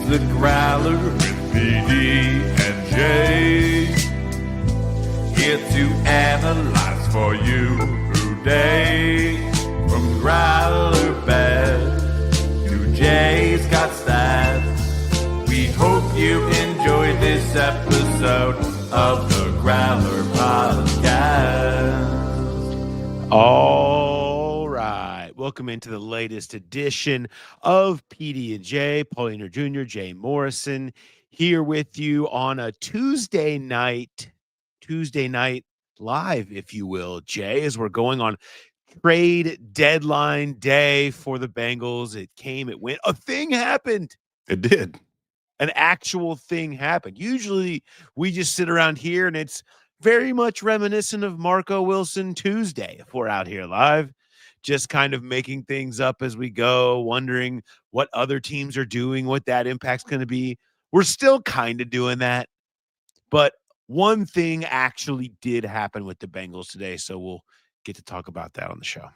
the Growler with PD&Jay. Here to analyze for you today. From Growler Bet to Jay's got stats. We hope you enjoyed this episode of the Growler Podcast. All right. Welcome into the latest edition of PD&Jay. Pauliner Jr., Jay Morrison, here with you on a Tuesday night live, if you will, Jay, as we're going on trade deadline day for the Bengals. It came, it went. A thing happened. It did. An actual thing happened. Usually we just sit around here and it's very much reminiscent of Marco Wilson Tuesday if we're out here live, just kind of making things up as we go, wondering what other teams are doing, what that impact's going to be. We're still kind of doing that, but one thing actually did happen with the Bengals today, so we'll get to talk about that on the show.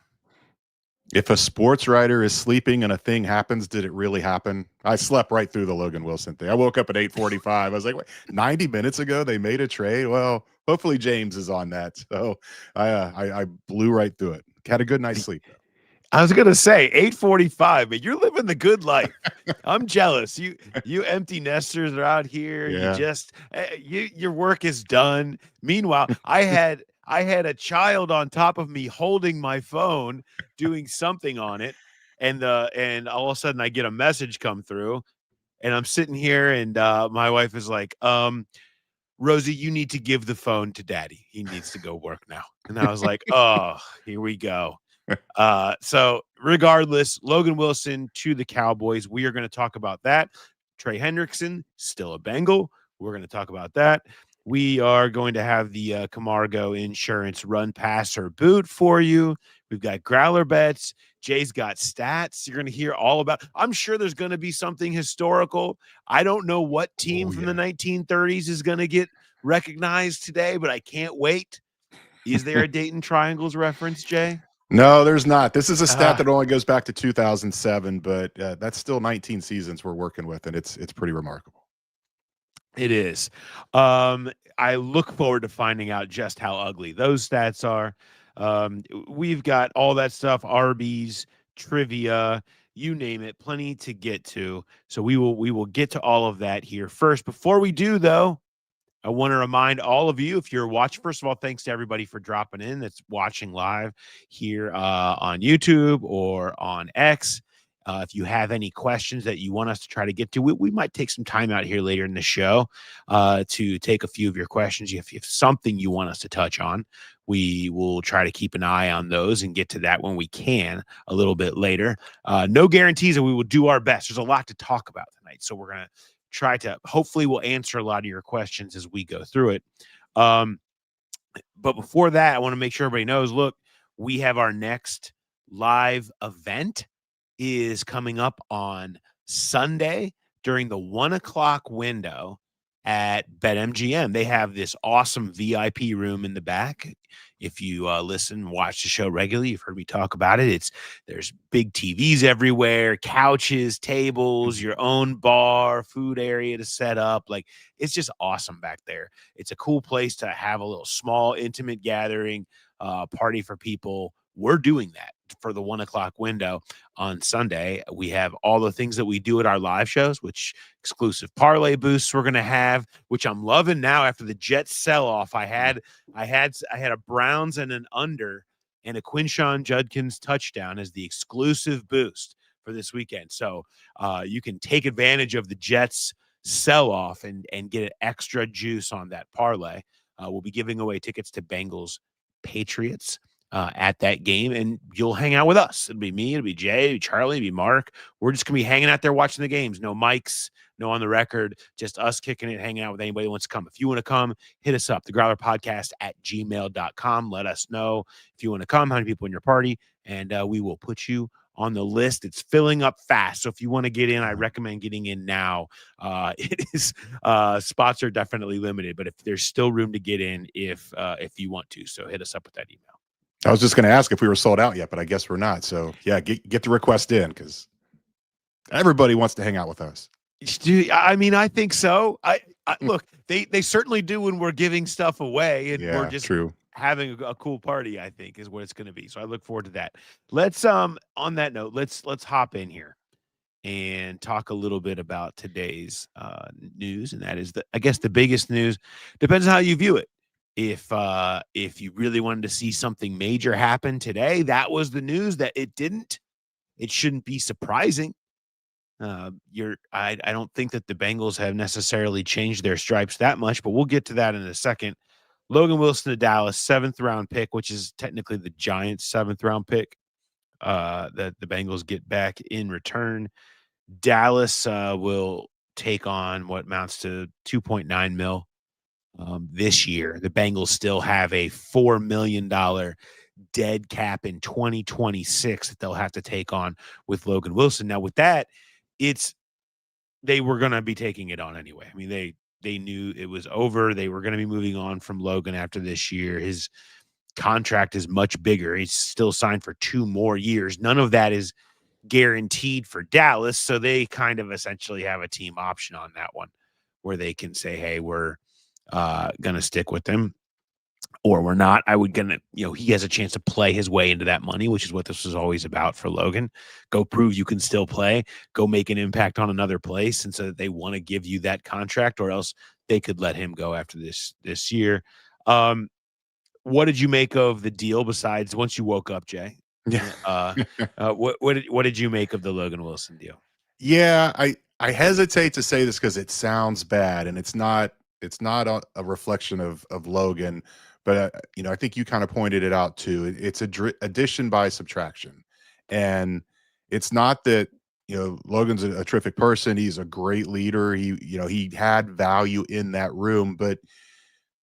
If a sports writer is sleeping and a thing happens, did it really happen? I slept right through the Logan Wilson thing. I woke up at 8:45. I was like, wait, 90 minutes ago they made a trade? Well, hopefully James is on that. So I blew right through it. Had a good night's sleep, though. I was gonna say 8:45, but you're living the good life. I'm jealous. You empty nesters are out here. Yeah. You just your work is done. Meanwhile, I had a child on top of me holding my phone, doing something on it, and all of a sudden I get a message come through, and I'm sitting here, and my wife is like, Rosie, you need to give the phone to Daddy. He needs to go work now. And I was like, oh, here we go. So regardless, Logan Wilson to the Cowboys. We are going to talk about that. Trey Hendrickson, still a Bengal. We're going to talk about that. We are going to have the Camargo insurance run, pass, or boot for you. We've got Growler Bets. Jay's got stats. You're going to hear all about. I'm sure there's going to be something historical. I don't know what team from the 1930s is going to get recognized today, but I can't wait. Is there a Dayton Triangles reference, Jay? No, there's not. This is a stat that only goes back to 2007, but that's still 19 seasons we're working with, and it's pretty remarkable. It is. I look forward to finding out just how ugly those stats are. We've got all that stuff, ARBIES, trivia, you name it, plenty to get to. So we will get to all of that here first. Before we do, though, I want to remind all of you, if you're watching, first of all, thanks to everybody for dropping in that's watching live here on YouTube or on X. If you have any questions that you want us to try to get to, we might take some time out here later in the show to take a few of your questions. If you have something you want us to touch on, we will try to keep an eye on those and get to that when we can a little bit later. No guarantees, and we will do our best. There's a lot to talk about tonight, so we're going to try to, hopefully we'll answer a lot of your questions as we go through it. But before that, I want to make sure everybody knows, look, we have our next live event is coming up on Sunday during the 1 o'clock window at BetMGM. They have this awesome VIP room in the back. If you listen, watch the show regularly, you've heard me talk about it. There's big TVs everywhere, couches, tables, your own bar, food area to set up. Like, it's just awesome back there. It's a cool place to have a little small, intimate gathering, party for people. We're doing that for the 1 o'clock window on Sunday. We have all the things that we do at our live shows, which exclusive parlay boosts we're going to have, which I'm loving now after the Jets sell-off. I had a Browns and an under and a Quinshon Judkins touchdown as the exclusive boost for this weekend. So you can take advantage of the Jets sell-off and get an extra juice on that parlay. We'll be giving away tickets to Bengals Patriots at that game, and you'll hang out with us. It'll be me, it'll be Jay, it'll be Charlie, it'll be Mark. We're just gonna be hanging out there watching the games. No mics, no on the record, just us kicking it, hanging out with anybody who wants to come. If you want to come, hit us up, TheGrowlerPodcast @gmail.com. Let us know if you want to come, how many people in your party, and we will put you on the list. It's filling up fast, so if you want to get in, I recommend getting in now. It is spots are definitely limited, but if there's still room to get in, if you want to, so hit us up with that email. I was just going to ask if we were sold out yet, but I guess we're not. So yeah, get the request in because everybody wants to hang out with us. I mean, I think so. I look, they certainly do when we're giving stuff away and we're Yeah, just true. having a cool party, I think is what it's going to be. So I look forward to that. Let's on that note, let's hop in here and talk a little bit about today's news, and that is I guess the biggest news depends on how you view it. If you really wanted to see something major happen today, that was the news. That it didn't. It shouldn't be surprising. I don't think that the Bengals have necessarily changed their stripes that much, but we'll get to that in a second. Logan Wilson to Dallas, 7th-round pick, which is technically the Giants' 7th-round pick that the Bengals get back in return. Dallas will take on what amounts to 2.9 mil this year. The Bengals still have a $4 million dead cap in 2026 that they'll have to take on with Logan Wilson. Now, with that, they were going to be taking it on anyway. I mean, they knew it was over. They were going to be moving on from Logan after this year. His contract is much bigger. He's still signed for 2 more years. None of that is guaranteed for Dallas, so they kind of essentially have a team option on that one where they can say, hey, we're going to stick with him or we're not. He has a chance to play his way into that money, which is what this was always about for Logan. Go prove you can still play, go make an impact on another place. And so that they want to give you that contract, or else they could let him go after this year. What did you make of the deal besides once you woke up, Jay? Yeah. What did you make of the Logan Wilson deal? Yeah, I hesitate to say this because it sounds bad, and it's not a reflection of Logan, but I think you kind of pointed it out too. It's addition by subtraction, and it's not that Logan's a terrific person. He's a great leader. He had value in that room, but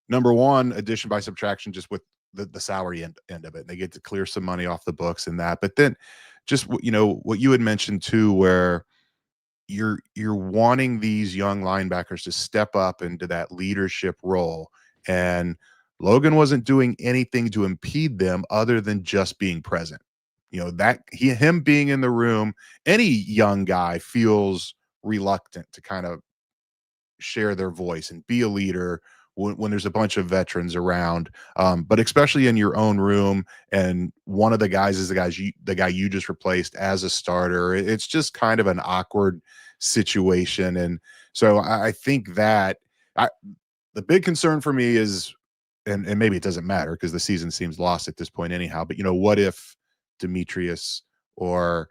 number one, addition by subtraction, just with the salary end of it, and they get to clear some money off the books and that. But then, just what you had mentioned too, where you're wanting these young linebackers to step up into that leadership role, and Logan wasn't doing anything to impede them other than just being present. That him being in the room, any young guy feels reluctant to kind of share their voice and be a leader when there's a bunch of veterans around, but especially in your own room, and one of the guys is the guy you just replaced as a starter. It's just kind of an awkward situation. And so I think that the big concern for me is, and maybe it doesn't matter because the season seems lost at this point anyhow, but what if Demetrius or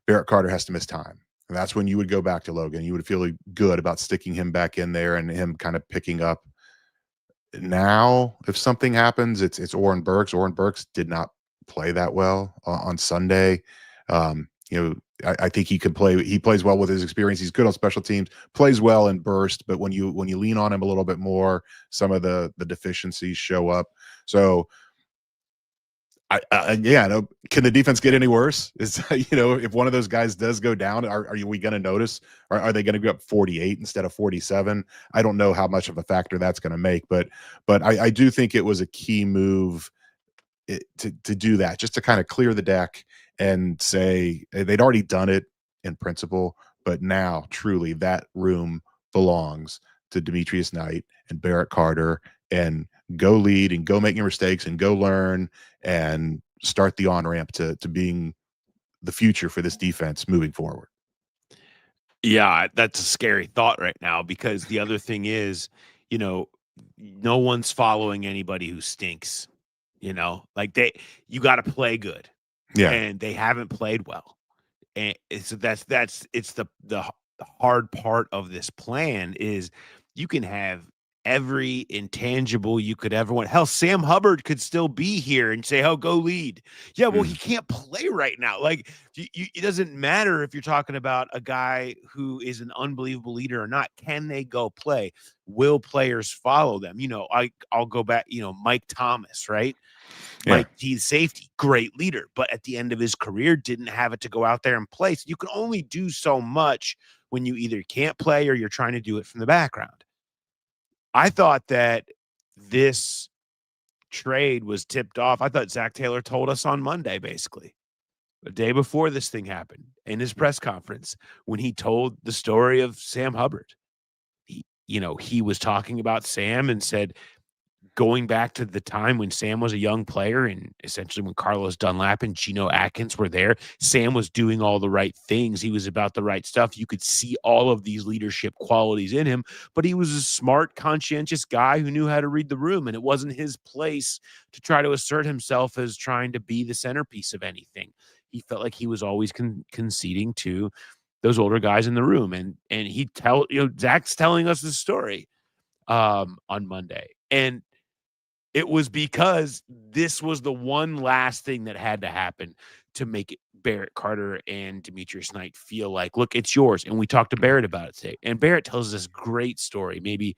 Barrett Carter has to miss time? And that's when you would go back to Logan. You would feel good about sticking him back in there and him kind of picking up. Now, if something happens, it's Oren Burks. Oren Burks did not play that well on Sunday. I think he could play. He plays well with his experience. He's good on special teams, plays well in burst. But when you lean on him a little bit more, some of the deficiencies show up. So can the defense get any worse? Is if one of those guys does go down, are we going to notice? Are they going to go up 48 instead of 47? I don't know how much of a factor that's going to make, but I do think it was a key move to do that, just to kind of clear the deck and say they'd already done it in principle, but now truly that room belongs to Demetrius Knight and Barrett Carter, and go lead and go make your mistakes and go learn and start the on-ramp to being the future for this defense moving forward. Yeah, that's a scary thought right now, because the other thing is, no one's following anybody who stinks. Like you got to play good. Yeah. And they haven't played well. And so it's the hard part of this plan is you can have every intangible you could ever want. Hell, Sam Hubbard could still be here and say, "Oh, go lead." Yeah, well, he can't play right now. Like, it doesn't matter if you're talking about a guy who is an unbelievable leader or not. Can they go play? Will players follow them? I'll go back. Mike Thomas, right? Yeah. Mike T's safety, great leader, but at the end of his career, didn't have it to go out there and play. So you can only do so much when you either can't play or you're trying to do it from the background. I thought that this trade was tipped off. I thought Zach Taylor told us on Monday, basically. the day before this thing happened in his press conference when he told the story of Sam Hubbard. He was talking about Sam and said, going back to the time when Sam was a young player and essentially when Carlos Dunlap and Geno Atkins were there, Sam was doing all the right things. He was about the right stuff. You could see all of these leadership qualities in him, but he was a smart, conscientious guy who knew how to read the room, and it wasn't his place to try to assert himself as trying to be the centerpiece of anything. He felt like he was always conceding to those older guys in the room. And Zach's telling us the story on Monday. And it was because this was the one last thing that had to happen to make Barrett Carter and Demetrius Knight feel like, look, it's yours. And we talked to Barrett about it today. And Barrett tells this great story. Maybe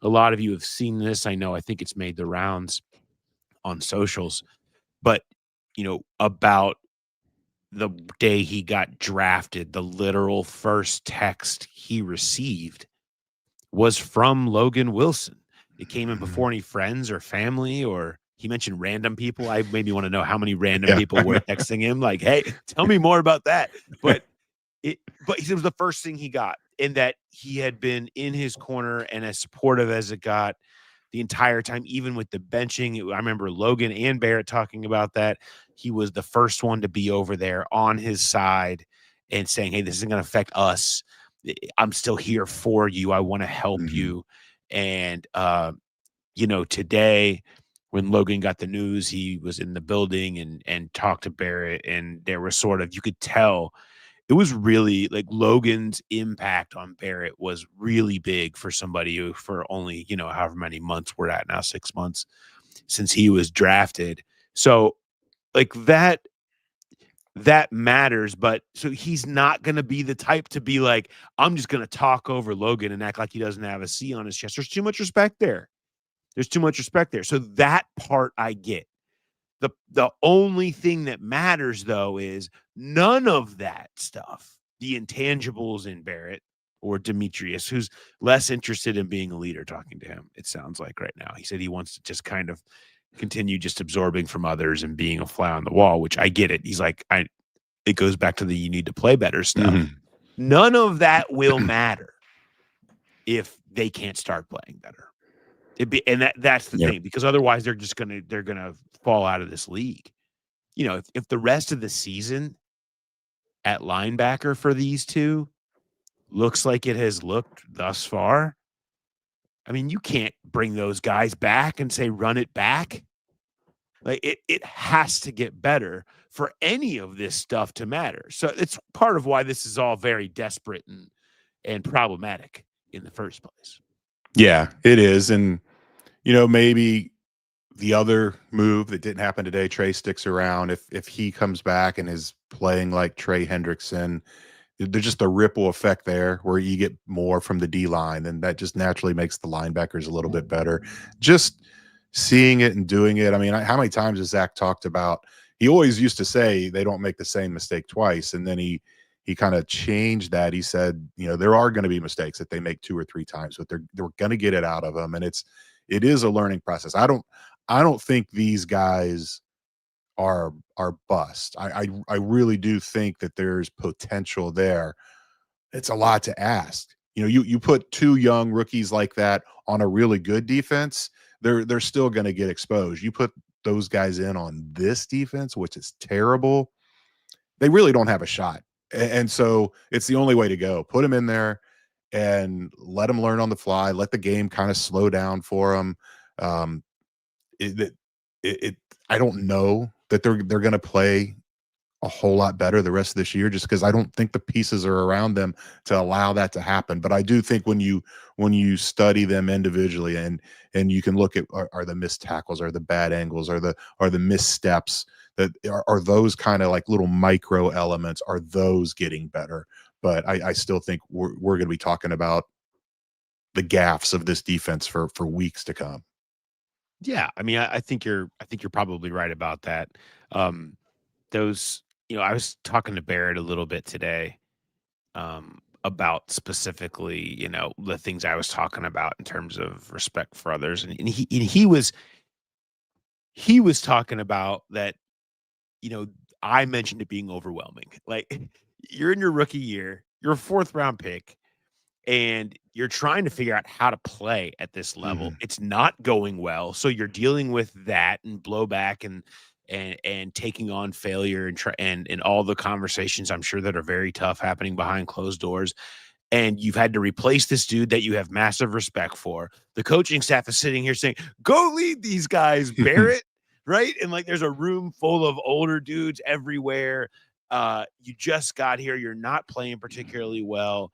a lot of you have seen this. I think it's made the rounds on socials. But, about the day he got drafted, the literal first text he received was from Logan Wilson. It came in before any friends or family, or he mentioned random people. I maybe want to know how many random people were texting him like, hey, tell me more about that. But it was the first thing he got, and that he had been in his corner and as supportive as it got the entire time, even with the benching. I remember Logan and Barrett talking about that. He was the first one to be over there on his side and saying, hey, this isn't going to affect us. I'm still here for you. I want to help you. And, today when Logan got the news, he was in the building and talked to Barrett, and there was you could tell it was really like Logan's impact on Barrett was really big for somebody who, for only, however many months we're at now, 6 months since he was drafted. So like that matters, but so he's not going to be the type to be like, I'm just going to talk over Logan and act like he doesn't have a C on his chest. There's too much respect there. So that part I get. The only thing that matters, though, is none of that stuff, the intangibles in Barrett or Demetrius, who's less interested in being a leader, talking to him, it sounds like right now. He said he wants to just kind of continue just absorbing from others and being a fly on the wall, which I get it. He's like, it goes back to the you need to play better stuff. None of that will matter if they can't start playing better. That's the thing, because otherwise they're gonna fall out of this league. If the rest of the season at linebacker for these two looks like it has looked thus far, I mean, you can't bring those guys back and say run it back. Like it has to get better for any of this stuff to matter. So it's part of why this is all very desperate and problematic in the first place. Yeah, it is. And maybe the other move that didn't happen today, Trey sticks around. If he comes back and is playing like Trey Hendrickson, there's just a ripple effect there where you get more from the D-line, and that just naturally makes the linebackers a little bit better. Just seeing it and doing it. I mean, how many times has Zach talked about, he always used to say they don't make the same mistake twice, and then he kind of changed that. He said, there are going to be mistakes that they make 2 or 3 times, but they're going to get it out of them, and it is a learning process. I don't think these guys are bust. I really do think that there's potential there. It's a lot to ask. You put 2 young rookies like that on a really good defense, they're still going to get exposed. You put those guys in on this defense, which is terrible, they really don't have a shot. And so it's the only way to go. Put them in there and let them learn on the fly. Let the game kind of slow down for them. I don't know that they're going to play a whole lot better the rest of this year, just because I don't think the pieces are around them to allow that to happen. But I do think when you study them individually and you can look at are the missed tackles, are the bad angles, are the missteps, that are those kind of like little micro elements, are those getting better? But I still think we're going to be talking about the gaffes of this defense for weeks to come. Yeah, I mean, I think you're probably right about that. Those, I was talking to Barrett a little bit today about specifically, the things I was talking about in terms of respect for others, and he was talking about that. I mentioned it being overwhelming. Like, you're in your rookie year, you're a 4th round pick, and you're trying to figure out how to play at this level. It's not going well, so you're dealing with that and blowback and taking on failure and all the conversations I'm sure that are very tough happening behind closed doors. And you've had to replace this dude that you have massive respect for. The coaching staff is sitting here saying, "Go lead these guys, Barrett." Right? And like, there's a room full of older dudes everywhere. You just got here. You're not playing particularly well.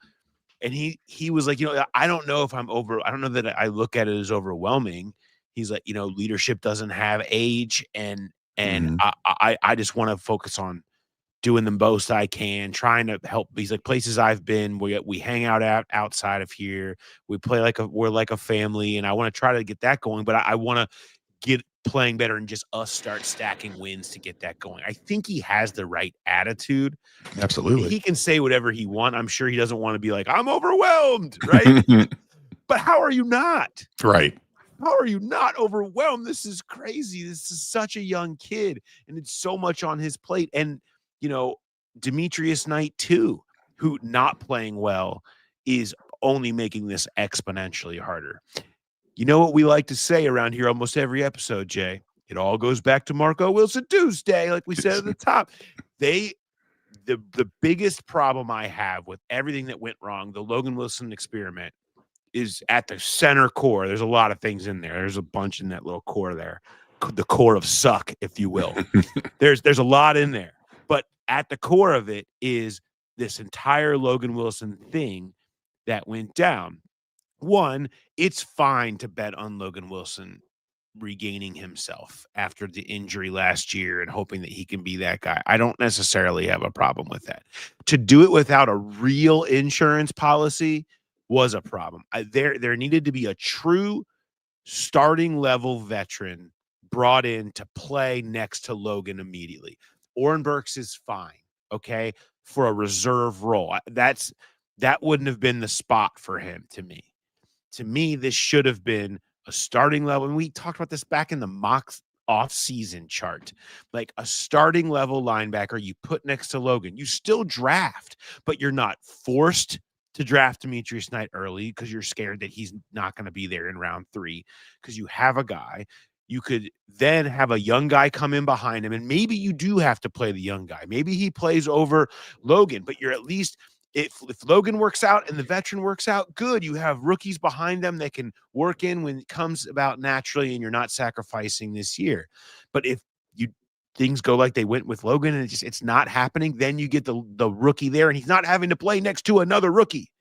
And he was like, I don't know if I don't know that I look at it as overwhelming. He's like, leadership doesn't have age, and I just want to focus on doing the most I can, trying to help. These like places I've been, we hang out outside of here. We play we're like a family, and I want to try to get that going. But I want to get playing better and just us start stacking wins to get that going. I think he has the right attitude. Absolutely. He can say whatever he wants. I'm sure he doesn't want to be like, I'm overwhelmed, right? But how are you not? Right. How are you not overwhelmed? This is crazy. This is such a young kid, and it's so much on his plate. And, Demetrius Knight, too, who not playing well is only making this exponentially harder. You know what we like to say around here almost every episode, Jay? It all goes back to Marco Wilson Tuesday, like we said at the top. The biggest problem I have with everything that went wrong, the Logan Wilson experiment, is at the center core. There's a lot of things in there. There's a bunch in that little core there, the core of suck, if you will. There's a lot in there. But at the core of it is this entire Logan Wilson thing that went down. One, it's fine to bet on Logan Wilson regaining himself after the injury last year and hoping that he can be that guy. I don't necessarily have a problem with that. To do it without a real insurance policy was a problem. There needed to be a true starting level veteran brought in to play next to Logan immediately. Oren Burks is fine, okay, for a reserve role. That wouldn't have been the spot for him to me. To me, this should have been a starting level. And we talked about this back in the mock off-season chart. Like a starting level linebacker you put next to Logan. You still draft, but you're not forced to draft Demetrius Knight early because you're scared that he's not going to be there in round 3 because you have a guy. You could then have a young guy come in behind him, and maybe you do have to play the young guy. Maybe he plays over Logan, but you're at least – if Logan works out and the veteran works out, good. You have rookies behind them that can work in when it comes about naturally, and you're not sacrificing this year. But if things go like they went with Logan and it's not happening, then you get the rookie there, and he's not having to play next to another rookie,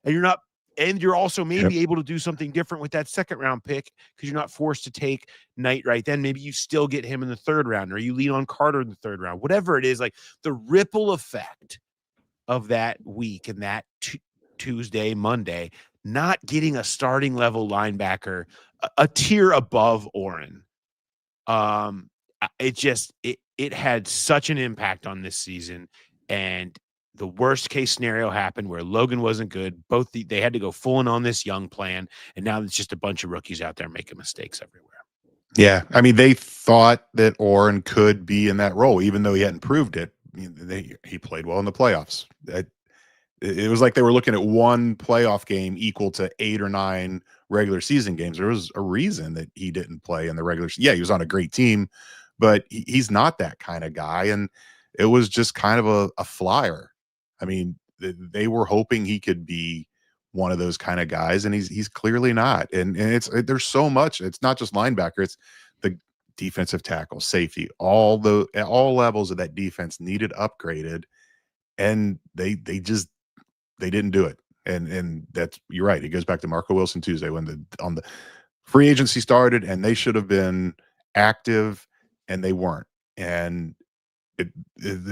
and you're also maybe able to do something different with that 2nd round pick because you're not forced to take Knight right then. Maybe you still get him in the 3rd round, or you lean on Carter in the 3rd round. Whatever it is, like the ripple effect of that week and that Tuesday, Monday, not getting a starting level linebacker, a tier above Oren. It had such an impact on this season, and the worst case scenario happened where Logan wasn't good. They had to go full on this young plan, and now it's just a bunch of rookies out there making mistakes everywhere. Yeah, I mean, they thought that Oren could be in that role, even though he hadn't proved it. He played well in the playoffs. It was like they were looking at one playoff game equal to 8 or 9 regular season games. There was a reason that he didn't play in the regular. Yeah, he was on a great team, but he's not that kind of guy. And it was just kind of a flyer. I mean, they were hoping he could be one of those kind of guys, and he's clearly not. And there's so much. It's not just linebacker. It's the defensive tackle, safety, all levels of that defense needed upgraded, and they didn't do it. And that's, you're right. It goes back to Marco Wilson Tuesday when on the free agency started, and they should have been active, and they weren't. And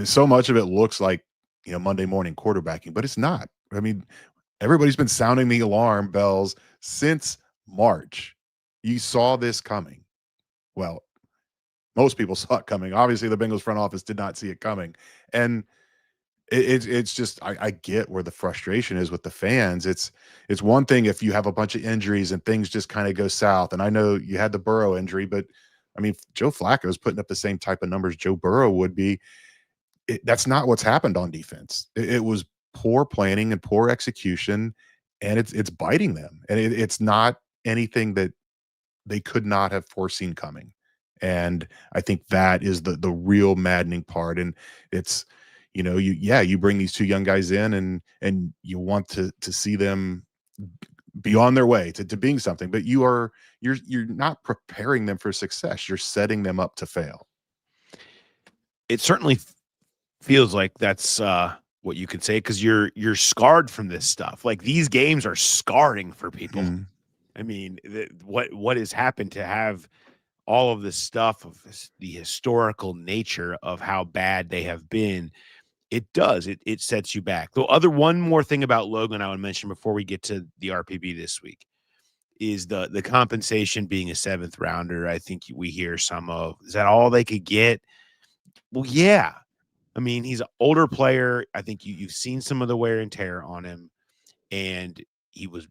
so much of it looks like Monday morning quarterbacking, but it's not. I mean, everybody's been sounding the alarm bells since March. You saw this coming. Well, most people saw it coming. Obviously, the Bengals front office did not see it coming. And it's just, I get where the frustration is with the fans. It's one thing if you have a bunch of injuries and things just kind of go south. And I know you had the Burrow injury, but I mean, Joe Flacco is putting up the same type of numbers Joe Burrow would be. that's not what's happened on defense. It was poor planning and poor execution, and it's biting them. And it's not anything that they could not have foreseen coming. And I think that is the real maddening part. And it's, you bring these two young guys in, and you want to see them be on their way to being something, but you're not preparing them for success. You're setting them up to fail. It certainly feels like that's what you could say, because you're scarred from this stuff. Like, these games are scarring for people. Mm-hmm. I mean, what has happened to have all of this stuff of the historical nature of how bad they have been? It sets you back. One more thing about Logan I would mention before we get to the RPB this week is the compensation being a 7th rounder. I think we hear some of, is that all they could get? Well, yeah. I mean, he's an older player. I think you've seen some of the wear and tear on him, and he was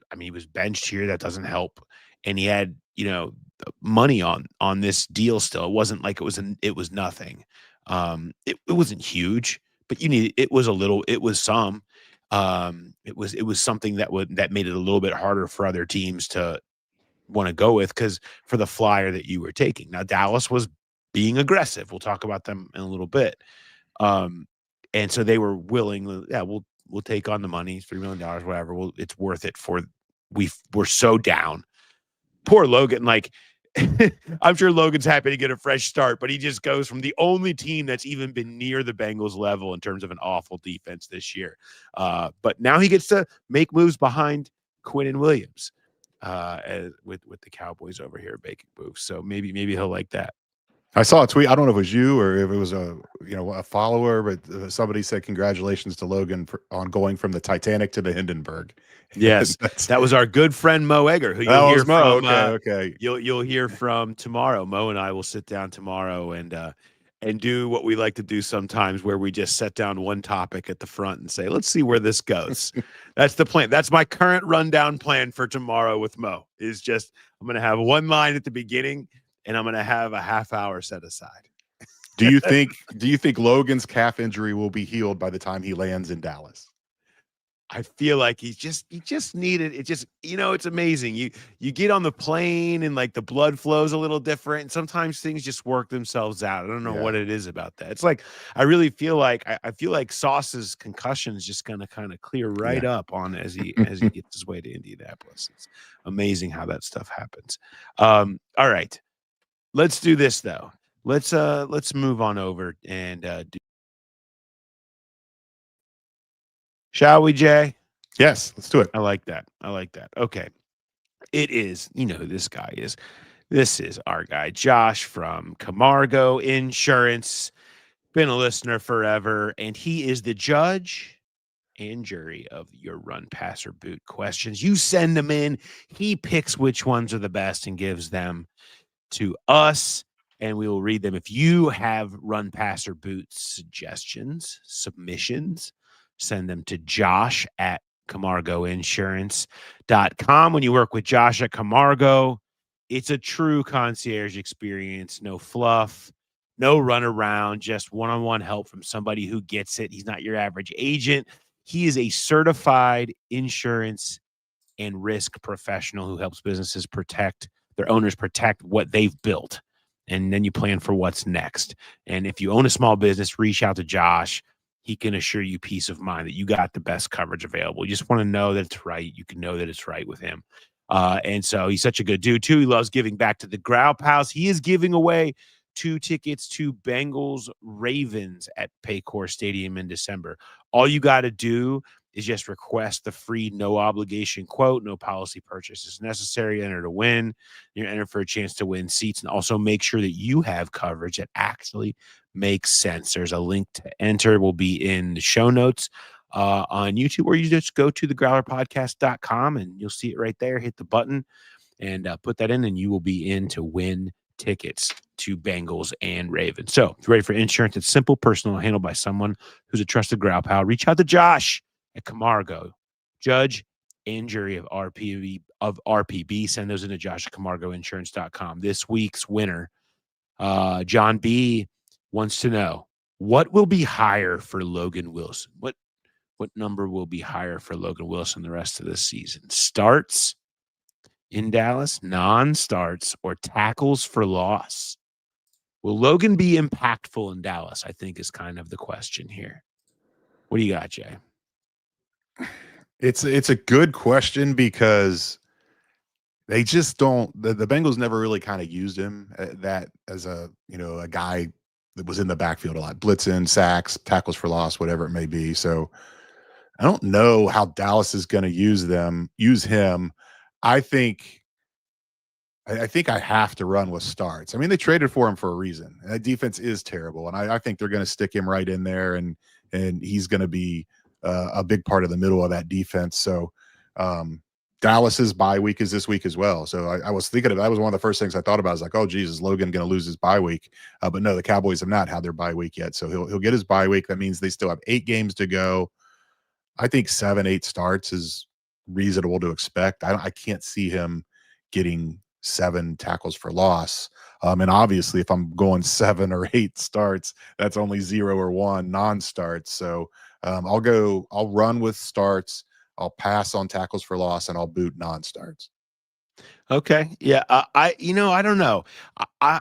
benched here. That doesn't help. And he had, money on this deal still. It wasn't like it was nothing. It wasn't huge, but it was some. It was something that made it a little bit harder for other teams to want to go with, because for the flyer that you were taking. Now, Dallas was being aggressive. We'll talk about them in a little bit. And so they were willing, we'll take on the money, $3 million, whatever. It's worth it we're so down. Poor Logan. Like, I'm sure Logan's happy to get a fresh start, but he just goes from the only team that's even been near the Bengals level in terms of an awful defense this year. But now he gets to make moves behind Quinn and Williams, with the Cowboys over here making moves. So maybe he'll like that. I saw a tweet. I don't know if it was you or if it was a follower, but somebody said congratulations to Logan on going from the Titanic to the Hindenburg. Yes, that was our good friend Mo Egger, who you'll hear from. Okay. You'll hear from tomorrow. Mo and I will sit down tomorrow and do what we like to do sometimes, where we just set down one topic at the front and say, let's see where this goes. That's the plan. That's my current rundown plan for tomorrow with Mo. Is just, I'm going to have one line at the beginning, and I'm going to have a half hour set aside. Do you think Logan's calf injury will be healed by the time he lands in Dallas? I feel like he just needed it. Just, it's amazing. You get on the plane and like the blood flows a little different. And sometimes things just work themselves out. I don't know what it is about that. It's like, I really feel like, Sauce's concussion is just going to kind of clear right up on as he gets his way to Indianapolis. It's amazing how that stuff happens. All right, let's do this though. Let's move on over and do. Shall we, Jay? Yes, let's do it. I like that. Okay. It is, who this guy is. This is our guy, Josh from Camargo Insurance. Been a listener forever, and he is the judge and jury of your run, pass, or boot questions. You send them in. He picks which ones are the best and gives them to us, and we will read them. If you have run, pass, or boot suggestions, submissions, send them to Josh at CamargoInsurance.com. When you work with Josh at Camargo, it's a true concierge experience. No fluff, no run around, just one-on-one help from somebody who gets it. He's not your average agent. He is a certified insurance and risk professional who helps businesses their owners protect what they've built. And then you plan for what's next. And if you own a small business, reach out to Josh. He can assure you peace of mind that you got the best coverage available. You just want to know that it's right. You can know that it's right with him. And so he's such a good dude, too. He loves giving back to the Growl Pals. He is giving away 2 tickets to Bengals Ravens at Paycor Stadium in December. All you got to do is just request the free no obligation quote. No policy purchase is necessary. Enter to win. You're entered for a chance to win seats, and also make sure that you have coverage that actually makes sense. There's a link to enter. Will be in the show notes on YouTube, or you just go to TheGrowlerPodcast.com and you'll see it right there. Hit the button and put that in, and you will be in to win tickets to Bengals and Ravens. So if you're ready for insurance, it's simple, personal, handled by someone who's a trusted Growl Pal. Reach out to Josh at Camargo, judge and jury of RPB. Send those into Josh at CamargoInsurance.com. This week's winner, John B., wants to know, What will be higher for Logan Wilson? What number will be higher for Logan Wilson the rest of this season? Starts in Dallas, non-starts, or tackles for loss? Will Logan be impactful in Dallas? I think is kind of the question here. What do you got, Jay? It's a good question because they just don't. The Bengals never really kind of used him that as a a guy that was in the backfield a lot, blitzing, sacks, tackles for loss, whatever it may be. So I don't know how Dallas is going to use him. I think I have to run with starts. I mean, they traded for him for a reason. And that defense is terrible, and I think they're going to stick him right in there, and he's going to be a big part of the middle of that defense. So Dallas's bye week is this week as well. So I was thinking of that was one of the first things I thought about. I was like, oh, Jesus, Logan going to lose his bye week. But no, the Cowboys have not had their bye week yet. So he'll get his bye week. That means they still have 8 games to go. I think 7-8 starts is reasonable to expect. I can't see him getting 7 tackles for loss. And obviously, if I'm going 7 or 8 starts, that's only 0 or 1 non-starts. So I'll run with starts. I'll pass on tackles for loss, and I'll boot non-starts. Okay. Yeah. I don't know. I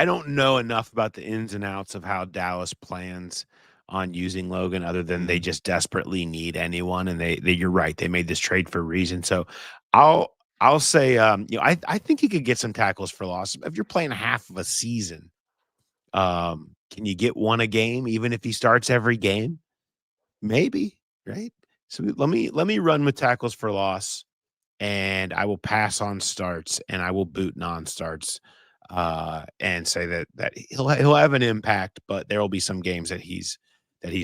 don't know enough about the ins and outs of how Dallas plans on using Logan, other than they just desperately need anyone. And you're right. They made this trade for a reason. So I'll say, I think he could get some tackles for loss. If you're playing half of a season, can you get 1 a game, even if he starts every game? Maybe, right? So let me run with tackles for loss, and I will pass on starts, and I will boot non-starts, and say that he'll have an impact, but there will be some games that he's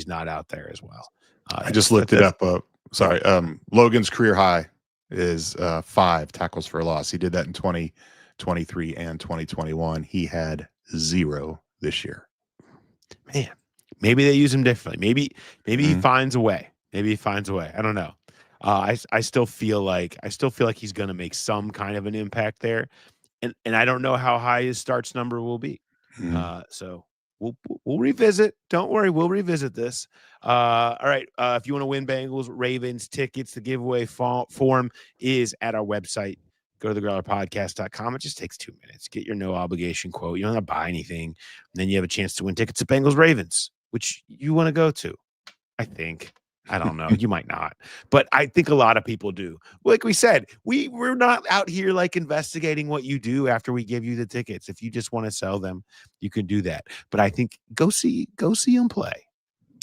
not out there as well. I just looked it up. Sorry, Logan's career high is 5 tackles for a loss. He did that in 2023 and 2021. He had 0 this year. Man, maybe they use him differently. Maybe he finds a way. Maybe he finds a way. I don't know. I still feel like he's going to make some kind of an impact there, and I don't know how high his starts number will be. So we'll revisit. Don't worry, we'll revisit this. All right. If you want to win Bengals Ravens tickets, the giveaway form is at our website. Go to TheGrowlerPodcast.com. It just takes 2 minutes. Get your no obligation quote. You don't have to buy anything, and then you have a chance to win tickets to Bengals Ravens, which you want to go to. I think. I don't know. You might not, but I think a lot of people do. Like we said, we're not out here like investigating what you do after we give you the tickets. If you just want to sell them, you can do that. But I think go see him play.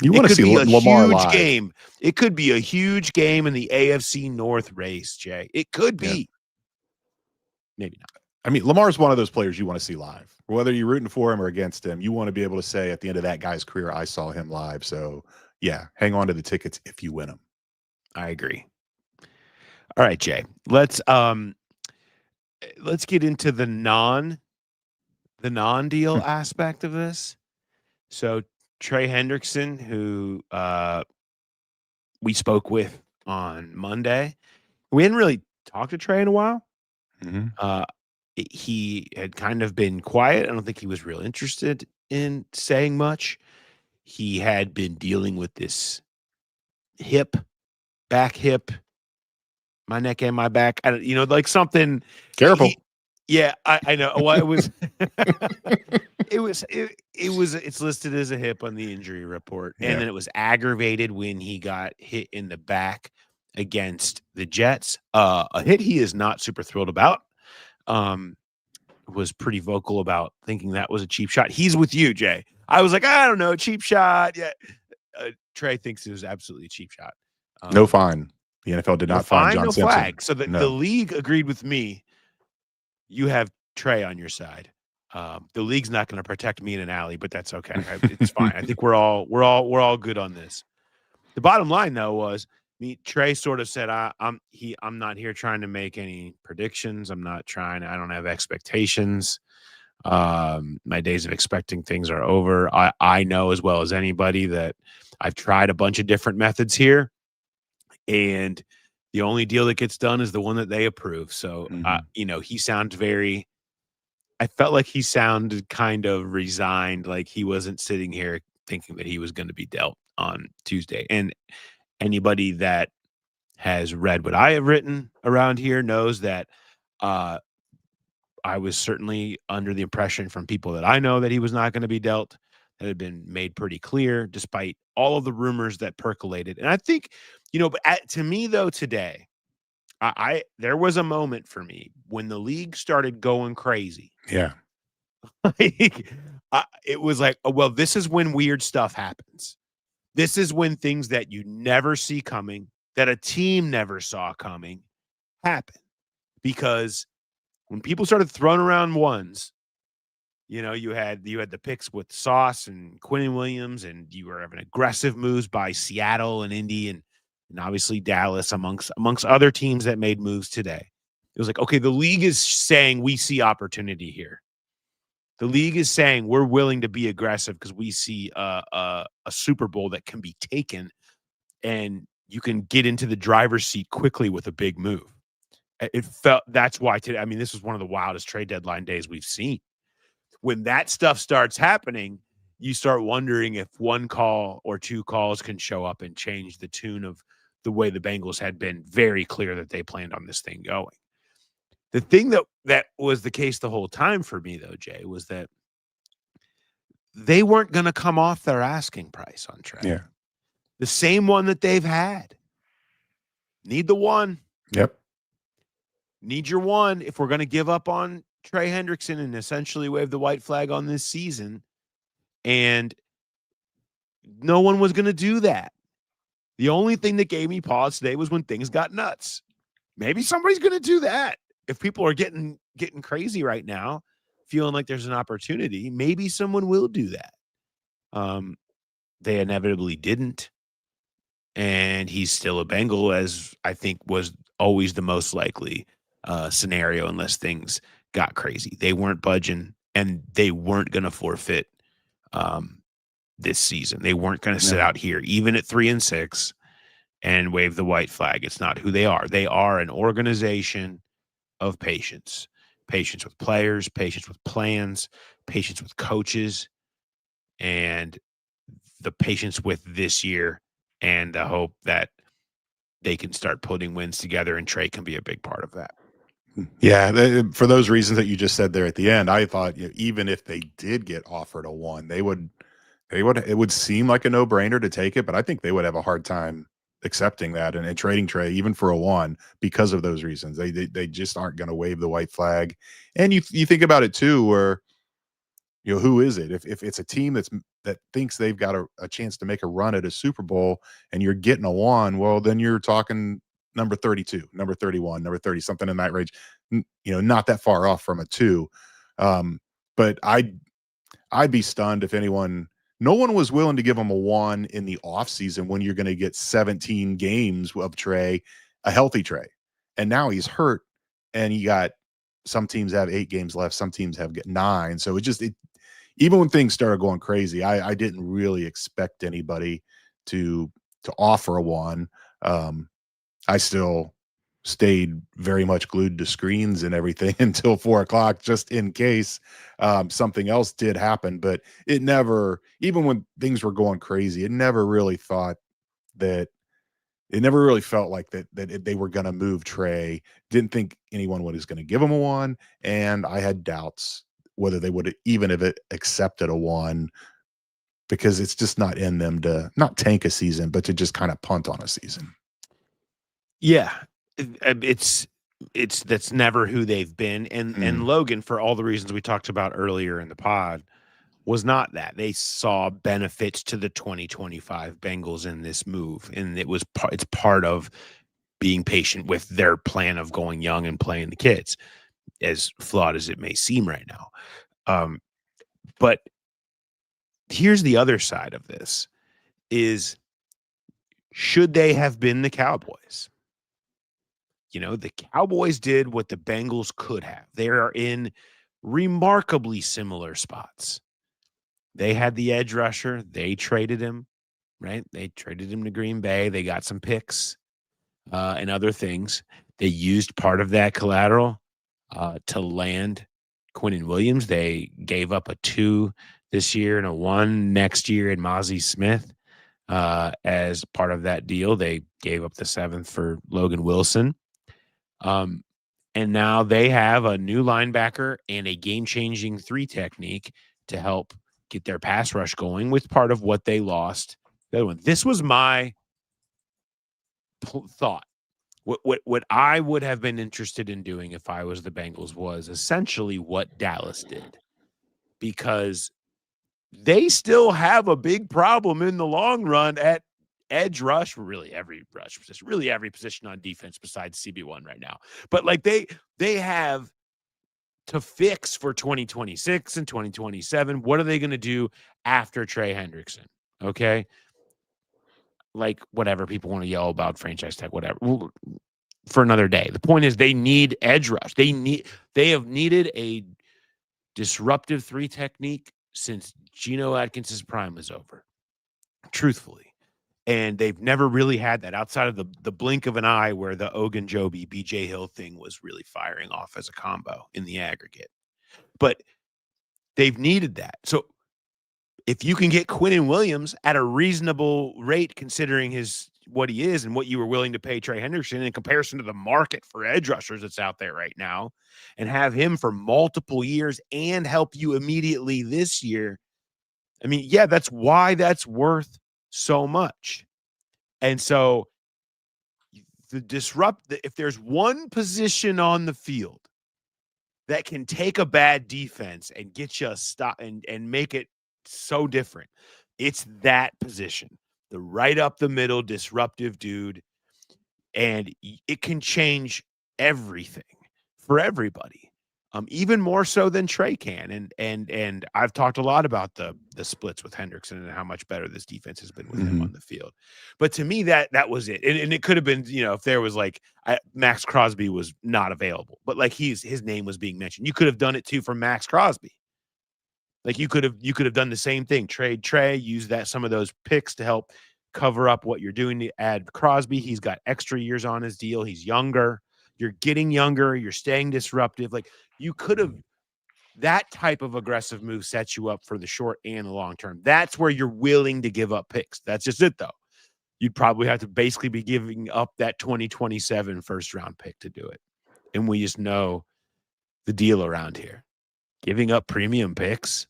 You want to see Lamar huge live. Game. It could be a huge game in the AFC North race, Jay. It could be. Yeah. Maybe not. I mean, Lamar's one of those players you want to see live. Whether you're rooting for him or against him, you want to be able to say at the end of that guy's career, I saw him live. So yeah, hang on to the tickets if you win them. I agree. All right, Jay. Let's get into the non-deal aspect of this. So Trey Hendrickson, who we spoke with on Monday, we hadn't really talked to Trey in a while. He had kind of been quiet. I don't think he was real interested in saying much. He had been dealing with this back hip, my neck and my back. I don't, like something. Careful. I know. Well, it was. It's listed as a hip on the injury report, and then it was aggravated when he got hit in the back against the Jets. A hit he is not super thrilled about. Was pretty vocal about thinking that was a cheap shot. He's with you, Jay. I was like, I don't know, cheap shot. Yeah, Trey thinks it was absolutely a cheap shot. No fine. The NFL did not fine John Simpson. Flag. So the league agreed with me. You have Trey on your side. The league's not going to protect me in an alley, but that's okay. It's fine. I think we're all good on this. The bottom line, though, was Trey sort of said, I'm not here trying to make any predictions. I don't have expectations. My days of expecting things are over. I know as well as anybody that I've tried a bunch of different methods here, and the only deal that gets done is the one that they approve. So, he sounds very I felt like he sounded kind of resigned, like he wasn't sitting here thinking that he was going to be dealt on Tuesday. And anybody that has read what I have written around here knows that uh, I was certainly under the impression from people that I know that he was not going to be dealt. That had been made pretty clear, despite all of the rumors that percolated. And I think, but to me though, today, I there was a moment for me when the league started going crazy. Yeah. Like, it was like, oh, well, this is when weird stuff happens. This is when things that you never see coming, that a team never saw coming, happen. Because when people started throwing around ones, you had the picks with Sauce and Quinnen Williams, and you were having aggressive moves by Seattle and Indy and obviously Dallas amongst other teams that made moves today. It was like, okay, the league is saying we see opportunity here. The league is saying we're willing to be aggressive because we see a Super Bowl that can be taken, and you can get into the driver's seat quickly with a big move. It felt that's why today. I mean, this was one of the wildest trade deadline days we've seen. When that stuff starts happening, you start wondering if one call or two calls can show up and change the tune of the way the Bengals had been very clear that they planned on this thing going. The thing that was the case the whole time for me, though, Jay, was that they weren't going to come off their asking price on Trey. Yeah. The same one that they've had. Need the one. Yep. Need your one if we're going to give up on Trey Hendrickson and essentially wave the white flag on this season. And no one was going to do that. The only thing that gave me pause today was when things got nuts. Maybe somebody's going to do that. If people are getting crazy right now, feeling like there's an opportunity, maybe someone will do that. They inevitably didn't. And he's still a Bengal, as I think was always the most likely scenario unless things got crazy. They weren't budging, and they weren't going to forfeit this season. They weren't going to sit out here, even at 3-6, and wave the white flag. It's not who they are. They are an organization of patience with players, patience with plans, patience with coaches, and the patience with this year, and the hope that they can start putting wins together, and Trey can be a big part of that. Yeah, for those reasons that you just said there at the end, I thought even if they did get offered a one, it would seem like a no-brainer to take it, but I think they would have a hard time accepting that and trading Trey even for a one because of those reasons. They just aren't going to wave the white flag. And you think about it too, where who is it? If it's a team that thinks they've got a chance to make a run at a Super Bowl and you're getting a one, well, then you're talking number 32, number 31, number 30, something in that range. Not that far off from a two. But I'd be stunned if no one was willing to give him a one in the offseason when you're going to get 17 games of Trey, a healthy Trey. And now he's hurt, and some teams have 8 games left, some teams have 9. So even when things started going crazy, I didn't really expect anybody to offer a one. I still stayed very much glued to screens and everything until 4:00, just in case something else did happen. But it never, even when things were going crazy, it never really felt like that they were going to move Trey. Didn't think anyone was going to give him a one. And I had doubts whether they would even have accepted a one, because it's just not in them to not tank a season, but to just kind of punt on a season. Yeah, it's that's never who they've been. And Logan, for all the reasons we talked about earlier in the pod, was not that. They saw benefits to the 2025 Bengals in this move, and it's part of being patient with their plan of going young and playing the kids, as flawed as it may seem right now. But here's the other side of this: is should they have been the Cowboys? The Cowboys did what the Bengals could have. They are in remarkably similar spots. They had the edge rusher. They traded him, right? They traded him to Green Bay. They got some picks and other things. They used part of that collateral to land Quinnen Williams. They gave up a 2 this year and a 1 next year in Mozzie Smith. As part of that deal, they gave up the 7th for Logan Wilson. And now they have a new linebacker and a game-changing 3 technique to help get their pass rush going with part of what they lost. This was my thought. What I would have been interested in doing if I was the Bengals was essentially what Dallas did, because they still have a big problem in the long run at edge rush, really every position on defense besides CB1 right now. But like they have to fix for 2026 and 2027. What are they going to do after Trey Hendrickson? Okay. Like whatever people want to yell about franchise tag, whatever, for another day. The point is they need edge rush. They have needed a disruptive 3 technique since Geno Atkins' prime was over, truthfully. And they've never really had that outside of the blink of an eye where the Ogunjobi, BJ Hill thing was really firing off as a combo in the aggregate. But they've needed that. So if you can get Quinnen Williams at a reasonable rate, considering what he is and what you were willing to pay Trey Hendrickson in comparison to the market for edge rushers that's out there right now, and have him for multiple years and help you immediately this year, I mean, yeah, that's why that's worth so much. And so if there's one position on the field that can take a bad defense and get you a stop and make it so different, it's that position, the right up the middle disruptive dude. And it can change everything for everybody. Even more so than Trey can. And I've talked a lot about the splits with Hendrickson and how much better this defense has been with him on the field. But to me, that was it. And it could have been, if there was Max Crosby was not available, but like his name was being mentioned. You could have done it too for Max Crosby. Like you could have done the same thing. Trade Trey, use some of those picks to help cover up what you're doing to add Crosby. He's got extra years on his deal. He's younger. You're getting younger. You're staying disruptive. Like you could have, that type of aggressive move sets you up for the short and the long term. That's where you're willing to give up picks. That's just it, though. You'd probably have to basically be giving up that 2027 first round pick to do it. And we just know the deal around here. Giving up premium picks,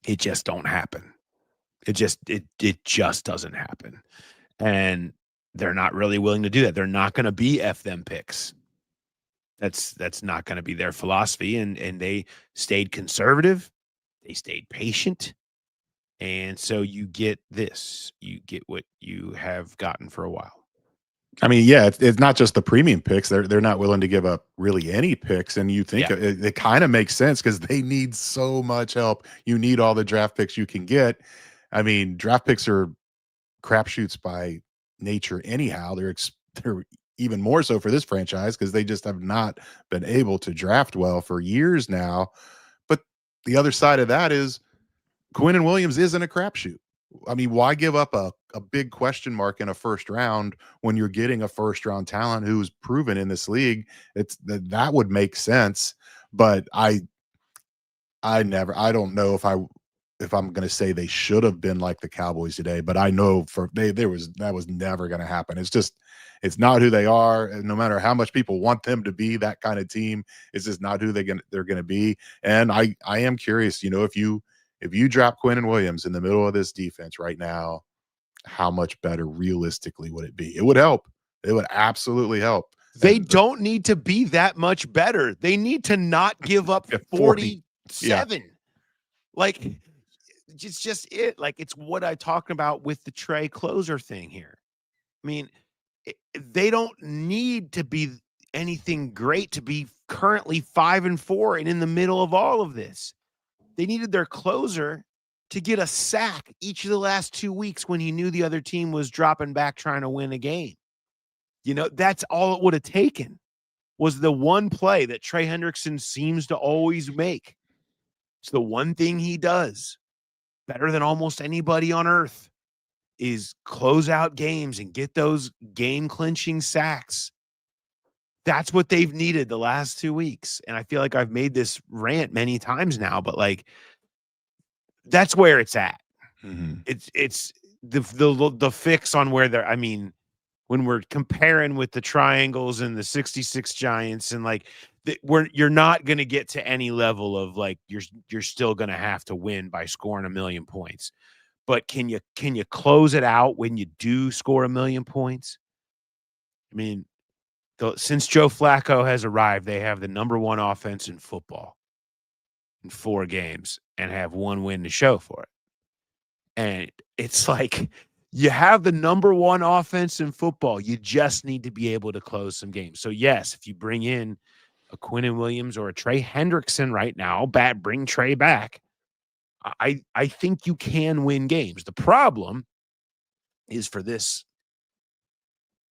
it just don't happen. It just doesn't happen. And they're not really willing to do that. They're not going to be F them picks. That's not going to be their philosophy. And they stayed conservative. They stayed patient. And so you get this. You get what you have gotten for a while. I mean, yeah, it's not just the premium picks. They're not willing to give up really any picks. And you think it kind of makes sense because they need so much help. You need all the draft picks you can get. I mean, draft picks are crapshoots by nature anyhow. They're even more so for this franchise because they just have not been able to draft well for years now. But the other side of that is Quinnen Williams isn't a crapshoot. I mean, why give up a big question mark in a first round when you're getting a first round talent who's proven in this league? That would make sense. But I don't know if I'm going to say they should have been like the Cowboys today, but I know that was never going to happen. It's not who they are. And no matter how much people want them to be that kind of team, it's just not who they're going to be. And I am curious, if you drop Quinnen Williams in the middle of this defense right now, how much better realistically would it be? It would help. It would absolutely help. They don't need to be that much better. They need to not give up 47. Yeah. Like, it's just it. Like, it's what I talked about with the Trey closer thing here. I mean, they don't need to be anything great to be currently 5-4 and in the middle of all of this. They needed their closer to get a sack each of the last 2 weeks when he knew the other team was dropping back trying to win a game. That's all it would have taken was the one play that Trey Hendrickson seems to always make. It's the one thing he does better than almost anybody on earth is close out games and get those game clinching sacks. That's what they've needed the last 2 weeks. And I feel like I've made this rant many times now, but like that's where it's at. Mhm. It's the fix on where they're. I mean, when we're comparing with the triangles and the 66 Giants and like you're not going to get to any level of like you're still going to have to win by scoring 1,000,000 points. But can you close it out when you do score 1,000,000 points? I mean, since Joe Flacco has arrived, they have the number 1 offense in football in 4 games and have 1 win to show for it. And it's like you have the number 1 offense in football. You just need to be able to close some games. So, yes, if you bring in a Quinnen Williams or a Trey Hendrickson right now, bring Trey back, I think you can win games. The problem is for this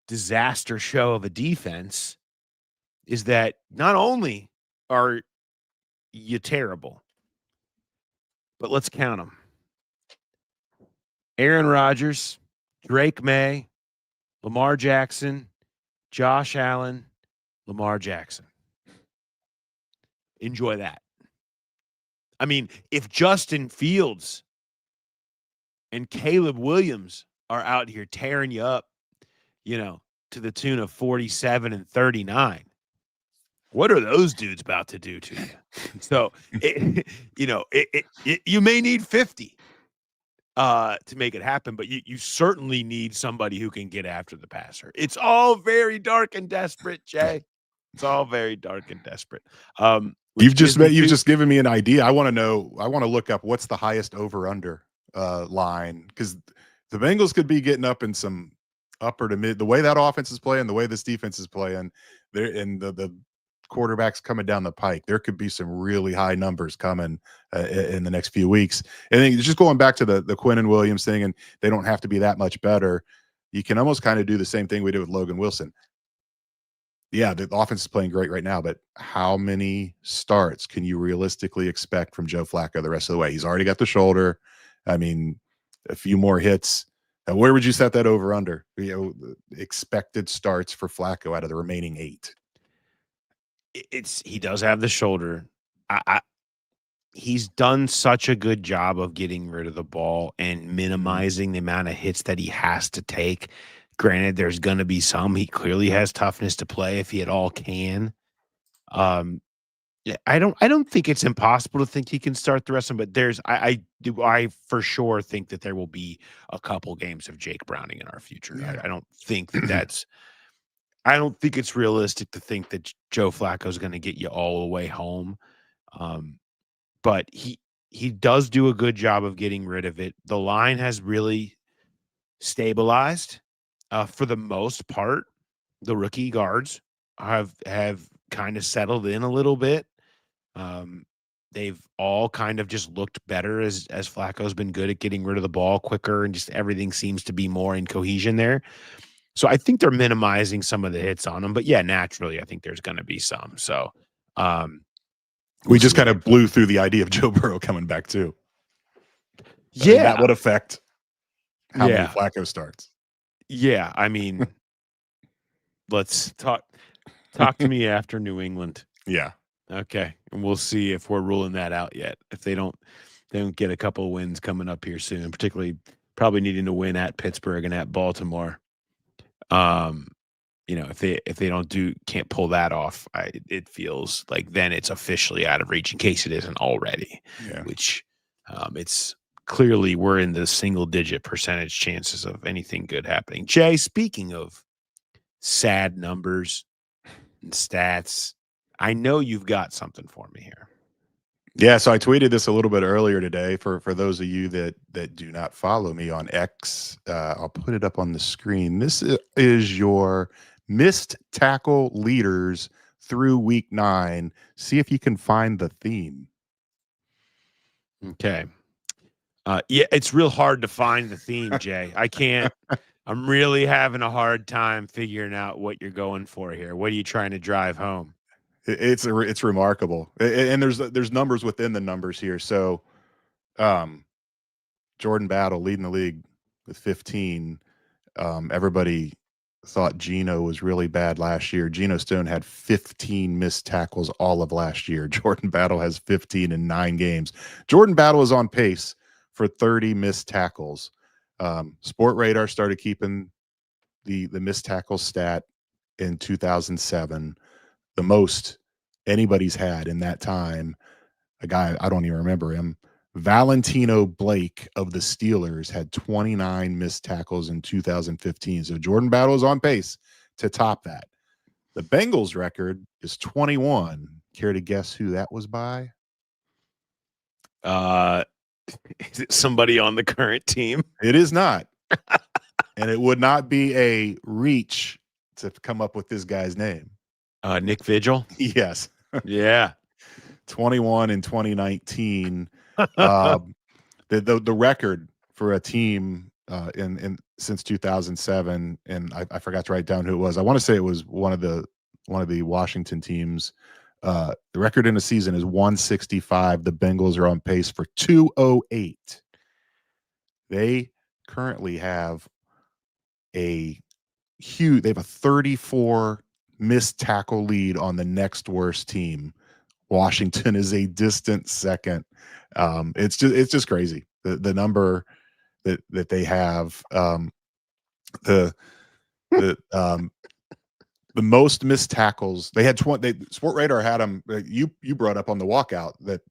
disaster show of a defense is that not only are you terrible, but let's count them. Aaron Rodgers, Drake May, Lamar Jackson, Josh Allen, Lamar Jackson. Enjoy that. I mean, if Justin Fields and Caleb Williams are out here tearing you up, to the tune of 47 and 39, what are those dudes about to do to you? So, you may need 50 to make it happen, but you certainly need somebody who can get after the passer. It's all very dark and desperate, Jay. It's all very dark and desperate. You've just given me an idea. I want to look up what's the highest over under line, because the Bengals could be getting up in some upper to mid. The way that offense is playing, the way this defense is playing, there and the quarterbacks coming down the pike, there could be some really high numbers coming in the next few weeks. And then just going back to the Quinnen Williams thing, and they don't have to be that much better. You can almost kind of do the same thing we did with Logan Wilson. Yeah, the offense is playing great right now, but how many starts can you realistically expect from Joe Flacco the rest of the way? He's already got the shoulder. I mean, a few more hits. Where would you set that over under? Expected starts for Flacco out of the remaining 8. He does have the shoulder. He's done such a good job of getting rid of the ball and minimizing the amount of hits that he has to take. Granted, there's going to be some. He clearly has toughness to play if he at all can. I don't think it's impossible to think he can start the rest of them, but I for sure think that there will be a couple games of Jake Browning in our future. Yeah. I don't think I don't think it's realistic to think that Joe Flacco is going to get you all the way home. But he does do a good job of getting rid of it. The line has really stabilized. For the most part, the rookie guards have kind of settled in a little bit. They've all kind of just looked better as Flacco's been good at getting rid of the ball quicker, and just everything seems to be more in cohesion there. So I think they're minimizing some of the hits on them, but yeah, naturally, I think there's going to be some. So we just kind of blew through the idea of Joe Burrow coming back too. Yeah, that would affect how many Flacco starts. Yeah, I mean, let's talk to me after New England. Yeah. Okay, and we'll see if we're ruling that out yet. If they don't get a couple of wins coming up here soon, particularly probably needing to win at Pittsburgh and at Baltimore. If they can't pull that off, it feels like then it's officially out of reach in case it isn't already. Yeah. Which it's clearly we're in the single-digit percentage chances of anything good happening. Jay, speaking of sad numbers and stats, I know you've got something for me here. Yeah, so I tweeted this a little bit earlier today for those of you that do not follow me on X. I'll put it up on the screen. This is your missed tackle leaders through week 9. See if you can find the theme. Okay. Yeah, it's real hard to find the theme, Jay. I can't. I'm really having a hard time figuring out what you're going for here. What are you trying to drive home? It's remarkable, and there's numbers within the numbers here. So, Jordan Battle leading the league with 15. Everybody thought Geno was really bad last year. Geno Stone had 15 missed tackles all of last year. Jordan Battle has 15 in 9 games. Jordan Battle is on pace for 30 missed tackles. Sport Radar started keeping the missed tackle stat in 2007, the most anybody's had in that time. A guy, I don't even remember him. Valentino Blake of the Steelers had 29 missed tackles in 2015. So Jordan Battle is on pace to top that. The Bengals record is 21. Care to guess who that was by? Is it somebody on the current team? It is not. And it would not be a reach to come up with this guy's name. Nick Vigil? Yes. Yeah. 21 in 2019. The record for a team in since 2007, and I forgot to write down who it was. I want to say it was one of the Washington teams. The record in a season is 165. The Bengals are on pace for 208. They currently have they have a 34 missed tackle lead on the next worst team. Washington is a distant second. It's just crazy. The number that they have, the most missed tackles. They had 20. Sport Radar had them. You brought up on the walkout that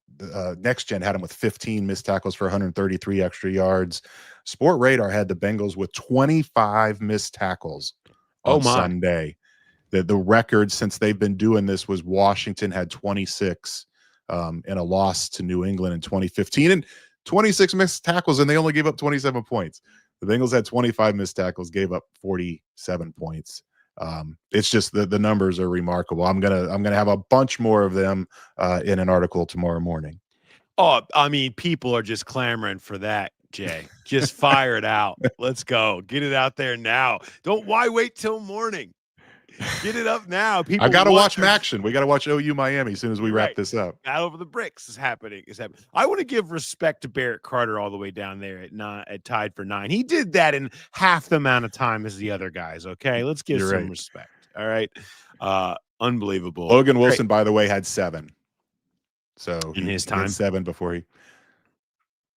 Next Gen had them with 15 missed tackles for 133 extra yards. Sport Radar had the Bengals with 25 missed tackles on Sunday. The record since they've been doing this was Washington had 26 in a loss to New England in 2015, and 26 missed tackles, and they only gave up 27 points. The Bengals had 25 missed tackles, gave up 47 points. It's just the numbers are remarkable. I'm gonna have a bunch more of them in an article tomorrow morning. Oh, I mean, people are just clamoring for that, Jay. Just fire it out. Let's go. Get it out there now. Why wait till morning? Get it up now. People, I gotta watch action. We gotta watch OU Miami as soon as we wrap this up. Battle over the bricks is happening. I want to give respect to Barrett Carter all the way down there at tied for 9. He did that in half the amount of time as the other guys. Okay, let's give some respect. All right, unbelievable. Logan Wilson, by the way, had 7. So in his time, 7 before he.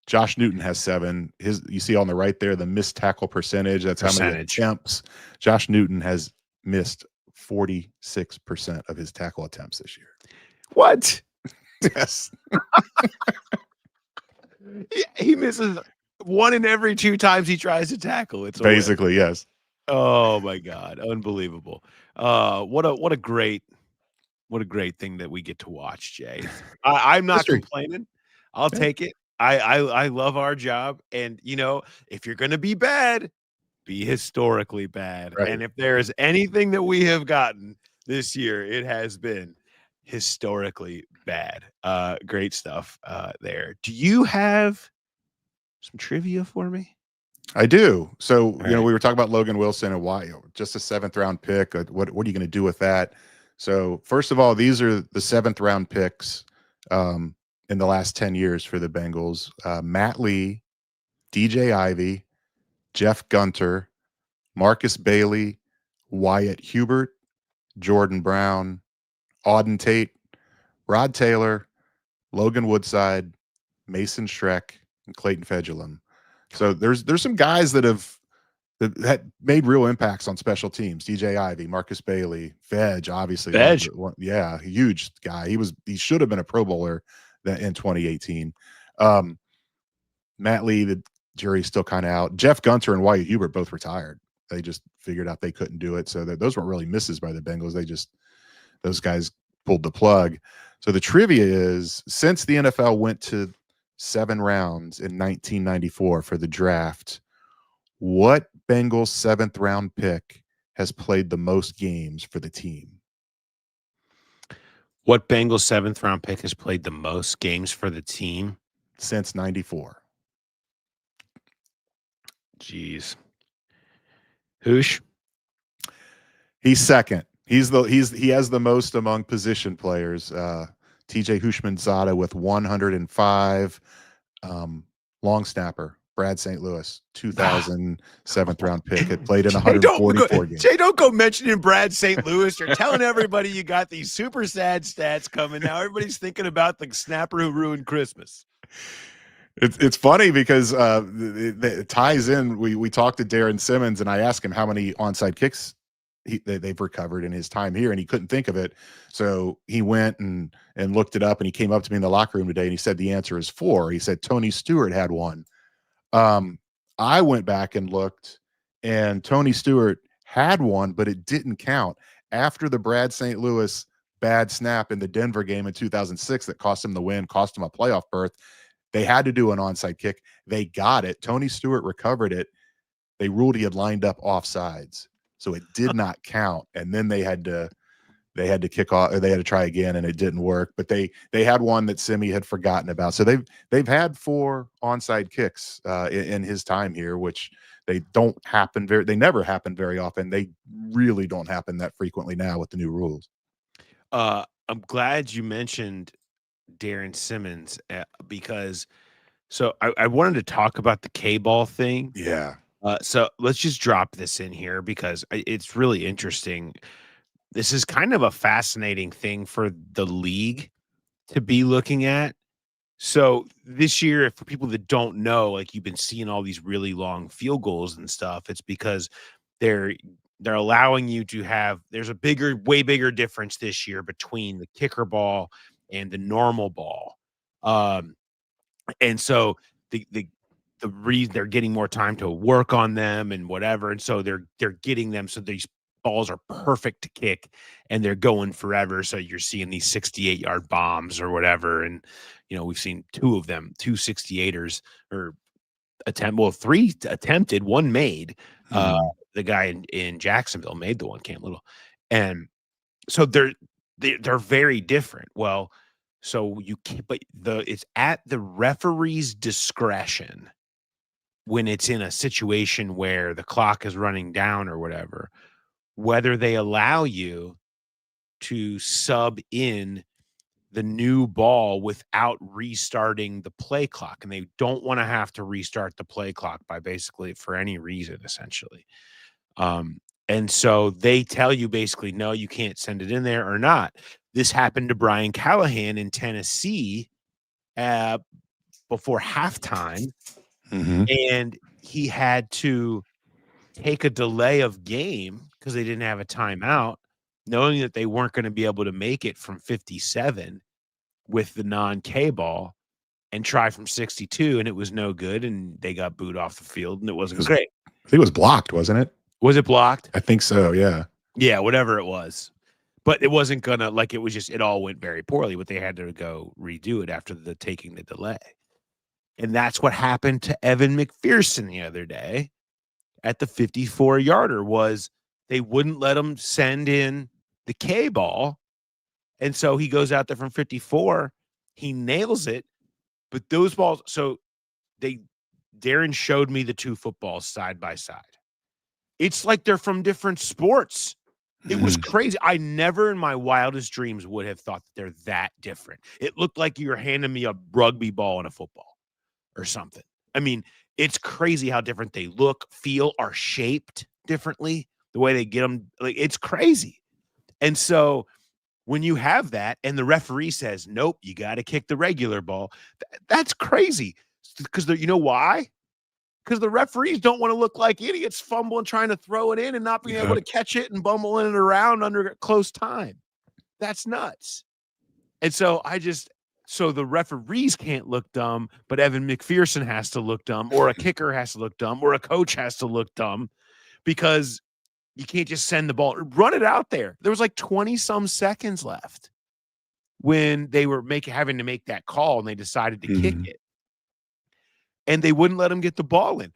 Josh Newton has 7. You see on the right there the missed tackle percentage. That's how many attempts. Josh Newton has missed 46% of his tackle attempts this year. What? Yes. He misses 1 in every 2 times he tries to tackle. It's basically yes. Oh my God, unbelievable! What a great thing that we get to watch, Jay. I'm not complaining. I'll take it. I love our job, and if you're going to be bad, be historically bad. Right. And if there is anything that we have gotten this year, it has been historically bad. Great stuff there. Do you have some trivia for me? I do. So, we were talking about Logan Wilson and why just a 7th round pick. What are you going to do with that? So, first of all, these are the 7th round picks in the last 10 years for the Bengals. Matt Lee, DJ Ivey, Jeff Gunter, Marcus Bailey, Wyatt Hubert, Jordan Brown, Auden Tate, Rod Taylor, Logan Woodside, Mason Schreck, and Clayton Fejedelem. So there's some guys that had made real impacts on special teams. DJ Ivey, Marcus Bailey, Fedge, obviously. Yeah, huge guy. He should have been a Pro Bowler in 2018. Matt Lee, the jury's still kind of out. Jeff Gunter and Wyatt Hubert both retired. They just figured out they couldn't do it. So those weren't really misses by the Bengals. Those guys pulled the plug. So the trivia is, since the NFL went to 7 rounds in 1994 for the draft, what Bengals 7th round pick has played the most games for the team? What Bengals 7th round pick has played the most games for the team since 94? Jeez. Hoosh? He's second. He has the most among position players. TJ Hushmanzada with 105. Long snapper Brad St. Louis, 2007th round pick, had played in Jay, 144 games. Jay, don't go mentioning Brad St. Louis. You're telling everybody you got these super sad stats coming. Now everybody's thinking about the snapper who ruined Christmas. It's funny because it ties in. We talked to Darren Simmons, and I asked him how many onside kicks they've recovered in his time here, and he couldn't think of it. So he went and looked it up, and he came up to me in the locker room today, and he said the answer is 4. He said Tony Stewart had one. I went back and looked, and Tony Stewart had one, but it didn't count after the Brad St. Louis bad snap in the Denver game in 2006 that cost him the win, cost him a playoff berth. They had to do an onside kick. They got it. Tony Stewart recovered it. They ruled he had lined up offsides, so it did not count. And then they had to kick off, or they had to try again, and it didn't work. But they had one that Simi had forgotten about. So they've had 4 onside kicks in his time here, which they never happen very often. They really don't happen that frequently now with the new rules. I'm glad you mentioned Darren Simmons because I wanted to talk about the K-ball thing. Yeah. So let's just drop this in here because it's really interesting. This is kind of a fascinating thing for the league to be looking at. So this year, for people that don't know, like you've been seeing all these really long field goals and stuff, it's because they're allowing you to have, there's a way bigger difference this year between the kicker ball and the normal ball. And so the reason they're getting more time to work on them and whatever. And so they're getting them. So these balls are perfect to kick and they're going forever. So you're seeing these 68-yard bombs or whatever. And, we've seen 2 of them, 2 68ers or 3 attempted, 1 made. The guy in Jacksonville made the one, Cam Little. And so they're very different. Well, so you can't, but it's at the referee's discretion when it's in a situation where the clock is running down or whatever, whether they allow you to sub in the new ball without restarting the play clock. And they don't want to have to restart the play clock for any reason, essentially. And so they tell you basically, no, you can't send it in there or not. This happened to Brian Callahan in Tennessee before halftime. Mm-hmm. And he had to take a delay of game because they didn't have a timeout, knowing that they weren't going to be able to make it from 57 with the non-K ball and try from 62, and it was no good, and they got booed off the field, and it wasn't great. I think it was blocked, wasn't it? Was it blocked? I think so, yeah. Yeah, whatever it was. But it wasn't gonna, it was just, it all went very poorly, but they had to go redo it after taking the delay. And that's what happened to Evan McPherson the other day at the 54-yarder was they wouldn't let him send in the K ball. And so he goes out there from 54, he nails it, but those balls, so Darren showed me the 2 footballs side by side. It's like they're from different sports. It was crazy. I never in my wildest dreams would have thought that they're that different. It looked like you were handing me a rugby ball and a football or something. I mean, it's crazy how different they look, feel, are shaped differently. The way they get them, it's crazy. And so when you have that and the referee says, nope, you got to kick the regular ball, that's crazy. Because you know why? Because the referees don't want to look like idiots fumbling, trying to throw it in and not being able to catch it and bumbling it around under close time. That's nuts. And so so the referees can't look dumb, but Evan McPherson has to look dumb, or a kicker has to look dumb, or a coach has to look dumb, because you can't just send the ball, run it out there. There was 20-some seconds left when they were having to make that call, and they decided to kick it. And they wouldn't let him get the ball in.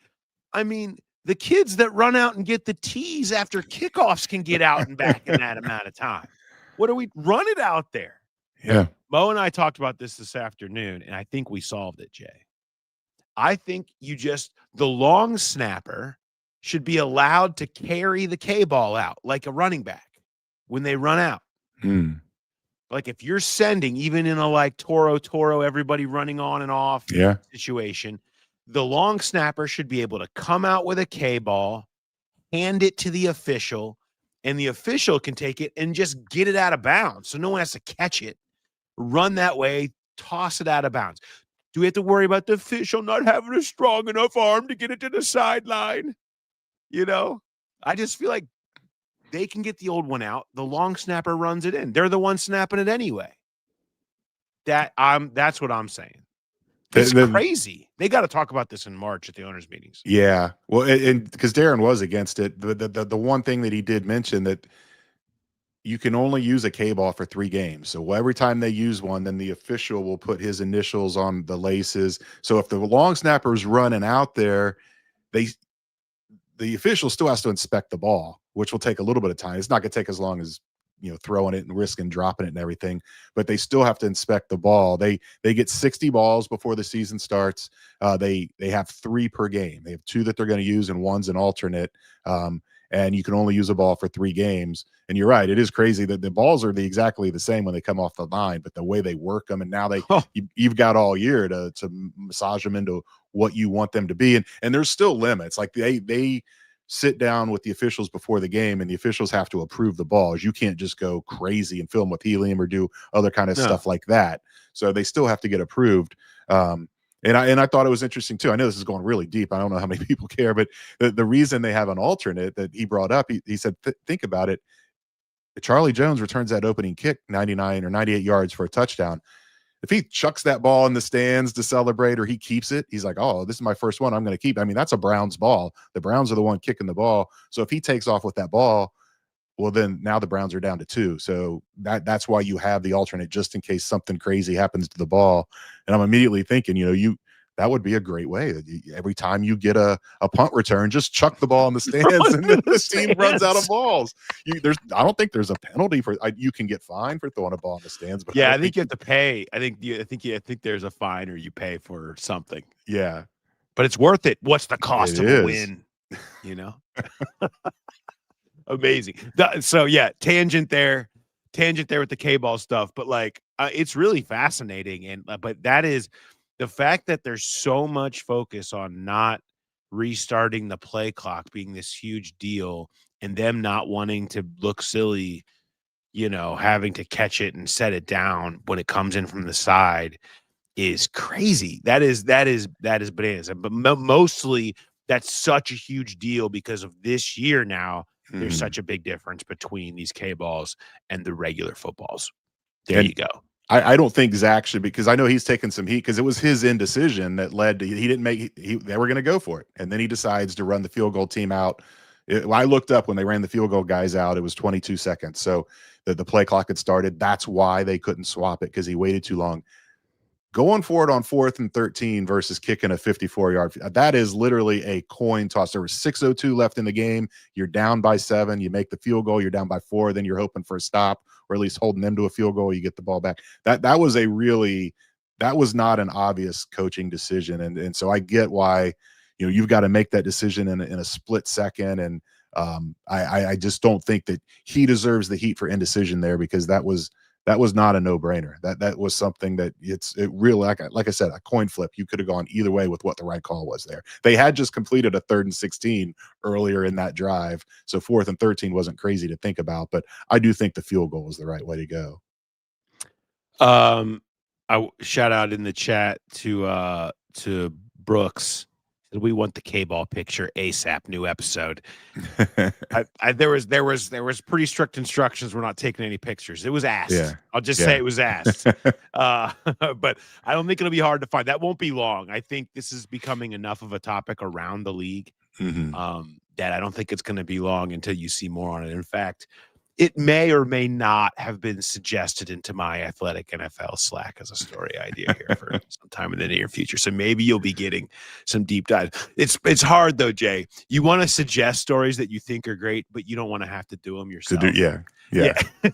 I mean, the kids that run out and get the tees after kickoffs can get out and back in that amount of time. Run it out there. Yeah. Mo and I talked about this afternoon, and I think we solved it, Jay. I think the long snapper should be allowed to carry the K ball out like a running back when they run out. Like if you're sending, even in a Toro, everybody running on and off situation, the long snapper should be able to come out with a K ball, hand it to the official, and the official can take it and just get it out of bounds. So no one has to catch it, run that way, toss it out of bounds. Do we have to worry about the official not having a strong enough arm to get it to the sideline? You know, I just feel like they can get the old one out. The long snapper runs it in. They're the one snapping it anyway. That's what I'm saying. It's crazy. They got to talk about this in March at the owners' meetings. Yeah. Well, and because Darren was against it, the one thing that he did mention that you can only use a K ball for 3 games. So every time they use one, then the official will put his initials on the laces. So if the long snapper is running out there, the official still has to inspect the ball, which will take a little bit of time. It's not going to take as long as, throwing it and risking dropping it and everything, but they still have to inspect the ball. They get 60 balls before the season starts. They have 3 per game. They have 2 that they're going to use and one's an alternate. And you can only use a ball for 3 games. And you're right. It is crazy that the balls are exactly the same when they come off the line, but the way they work them, and now you've got all year to massage them into what you want them to be. And there's still limits. Like they sit down with the officials before the game, and the officials have to approve the balls. You can't just go crazy and fill them with helium or do other kind of stuff like that. So they still have to get approved. And I thought it was interesting too. I know this is going really deep. I don't know how many people care, but the reason they have an alternate that he brought up, he said, think about it. Charlie Jones returns that opening kick 99 or 98 yards for a touchdown. If he chucks that ball in the stands to celebrate, or he keeps it, he's like, oh, this is my first one, I'm going to keep it. I mean, that's a Browns ball. The Browns are the one kicking the ball. So if he takes off with that ball, well, then now the Browns are down to 2. So that's why you have the alternate, just in case something crazy happens to the ball. And I'm immediately thinking, that would be a great way. Every time you get a punt return, just chuck the ball in the stands, and then the team runs out of balls. I don't think there's a penalty for. You can get fined for throwing a ball in the stands, but yeah, I think you have to pay. I think there's a fine, or you pay for something. Yeah, but it's worth it. What's the cost of a win? Amazing. So yeah, tangent there with the K-ball stuff, but it's really fascinating. And but that is the fact that there's so much focus on not restarting the play clock being this huge deal, and them not wanting to look silly, having to catch it and set it down when it comes in from the side is crazy. That is bananas. But mostly that's such a huge deal because of this year now. There's such a big difference between these K-balls and the regular footballs. There you go. I don't think Zach should, because I know he's taken some heat because it was his indecision that led to they were going to go for it. And then he decides to run the field goal team out. I looked up when they ran the field goal guys out, it was 22 seconds. So the play clock had started. That's why they couldn't swap it, because he waited too long. Going for it on 4th and 13 versus kicking a 54-yard. That is literally a coin toss. There was 6:02 left in the game. You're down by 7. You make the field goal. You're down by 4. Then you're hoping for a stop, or at least holding them to a field goal. You get the ball back. That was not an obvious coaching decision. And so I get why, you've got to make that decision in a split second. And I just don't think that he deserves the heat for indecision there, because that was not a no-brainer. That was something that it really, like I said, a coin flip. You could have gone either way with what the right call was there. They had just completed a 3rd and 16 earlier in that drive, so 4th and 13 wasn't crazy to think about. But I do think the field goal was the right way to go. I shout out in the chat to Brooks. We want the K-ball picture ASAP. New episode. There was pretty strict instructions. We're not taking any pictures. It was asked. Yeah. I'll just say it was asked. But I don't think it'll be hard to find. That won't be long. I think this is becoming enough of a topic around the league that I don't think it's going to be long until you see more on it. In fact, it may or may not have been suggested into my Athletic NFL Slack as a story idea here for sometime in the near future. So maybe you'll be getting some deep dive. It's hard though, Jay. You want to suggest stories that you think are great, but you don't want to have to do them yourself. Yeah.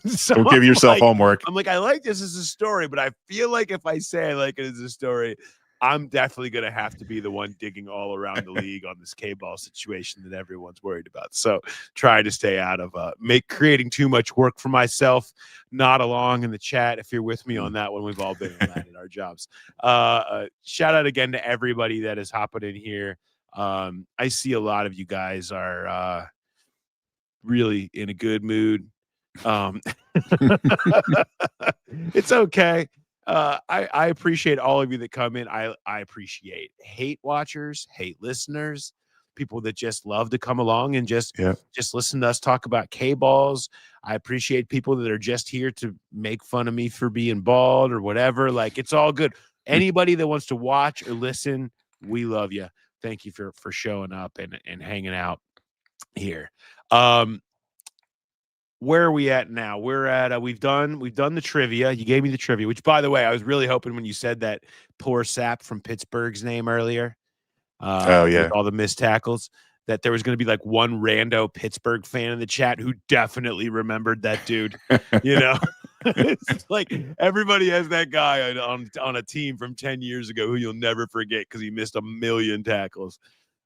So don't give yourself homework. I'm like, I like this as a story, but I feel like if I say I like it as a story, I'm definitely going to have to be the one digging all around the league on this K-ball situation that everyone's worried about. So try to stay out of creating too much work for myself. Not along in the chat. If you're with me on that one, we've all been in that at our jobs. Shout out again to everybody that is hopping in here. I see a lot of you guys are really in a good mood. It's okay. I appreciate all of you that come in. I appreciate hate watchers, hate listeners, people that just love to come along and just listen to us talk about K-balls. I appreciate people that are just here to make fun of me for being bald or whatever. Like, it's all good. Anybody that wants to watch or listen, we love you. Thank you for showing up and hanging out here. Where are we at now? We're at we've done the trivia. You gave me the trivia, which, by the way, I was really hoping when you said that poor sap from Pittsburgh's name earlier, with all the missed tackles, that there was going to be like one rando Pittsburgh fan in the chat who definitely remembered that dude. You know, it's like everybody has that guy on a team from 10 years ago who you'll never forget because he missed a million tackles.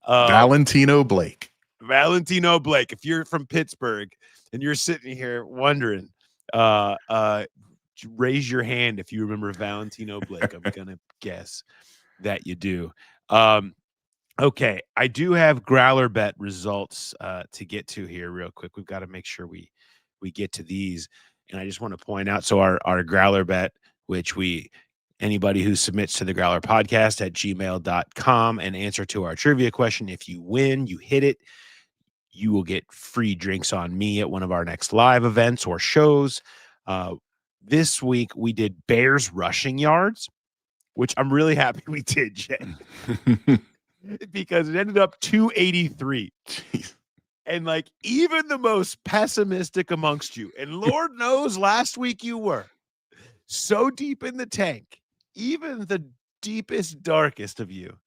Valentino Blake. If you're from Pittsburgh and you're sitting here wondering, raise your hand if you remember Valentino Blake. I'm gonna guess that you do. Okay, I do have Growler Bet results to get to here real quick. We've got to make sure we get to these, and I just want to point out, so our Growler Bet, which anybody who submits to the Growler Podcast at gmail.com and answer to our trivia question, if you win, you hit it, you will get free drinks on me at one of our next live events or shows. This week we did Bears rushing yards, which I'm really happy we did, Jay, because it ended up 283. Jeez. And like, even the most pessimistic amongst you, and Lord knows last week you were so deep in the tank, even the deepest, darkest of you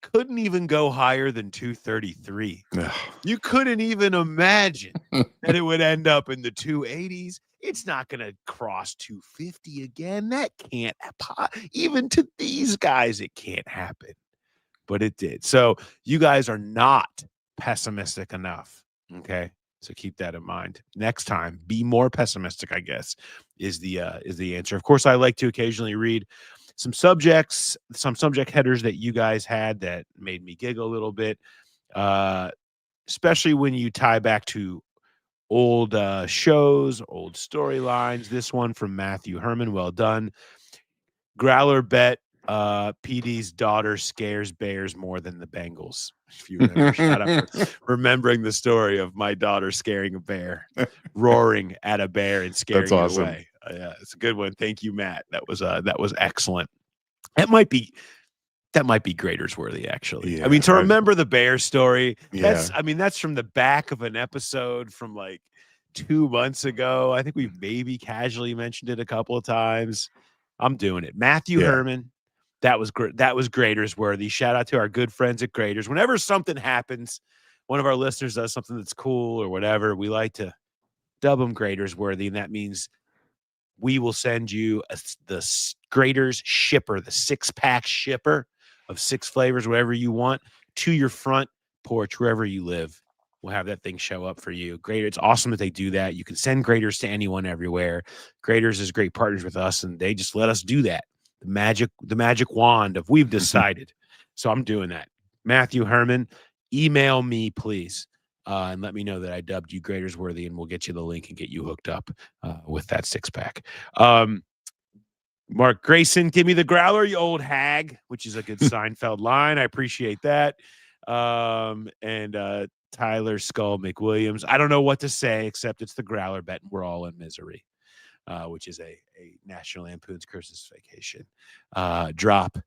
couldn't even go higher than 233. You couldn't even imagine that it would end up in the 280s. It's not going to cross 250 again. That can't happen. Even to these guys, it can't happen. But it did. So you guys are not pessimistic enough. Okay. So keep that in mind. Next time, be more pessimistic, I guess, is the answer. Of course, I like to occasionally read some subject headers that you guys had that made me giggle a little bit, especially when you tie back to old shows, old storylines. This one from Matthew Herman. Well done. Growler Bet. PD's daughter scares bears more than the Bengals. If you remember, shout out for remembering the story of my daughter scaring a bear, roaring at a bear and scaring it away. Yeah, it's a good one. Thank you, Matt. That was excellent. That might be graders worthy, actually. Yeah, I mean, to remember the bear story, yeah. that's from the back of an episode from like 2 months ago. I think we maybe casually mentioned it a couple of times. I'm doing it. Matthew Herman. That was graders worthy. Shout out to our good friends at Graders. Whenever something happens, one of our listeners does something that's cool or whatever, we like to dub them graders worthy, and that means we will send you the Graders shipper, the 6-pack shipper of 6 flavors, whatever you want, to your front porch wherever you live. We'll have that thing show up for you. Grader, it's awesome that they do that. You can send Graders to anyone everywhere. Graders is great partners with us, and they just let us do that. The magic wand of we've decided. So I'm doing that. Matthew Herman, email me, please, and let me know that I dubbed you graders worthy, and we'll get you the link and get you hooked up with that 6-pack. Mark Grayson, give me the growler, you old hag, which is a good Seinfeld line. I appreciate that. And Tyler Skull McWilliams. I don't know what to say except it's the Growler Bet, and we're all in misery. Which is a National Lampoon's Christmas Vacation drop.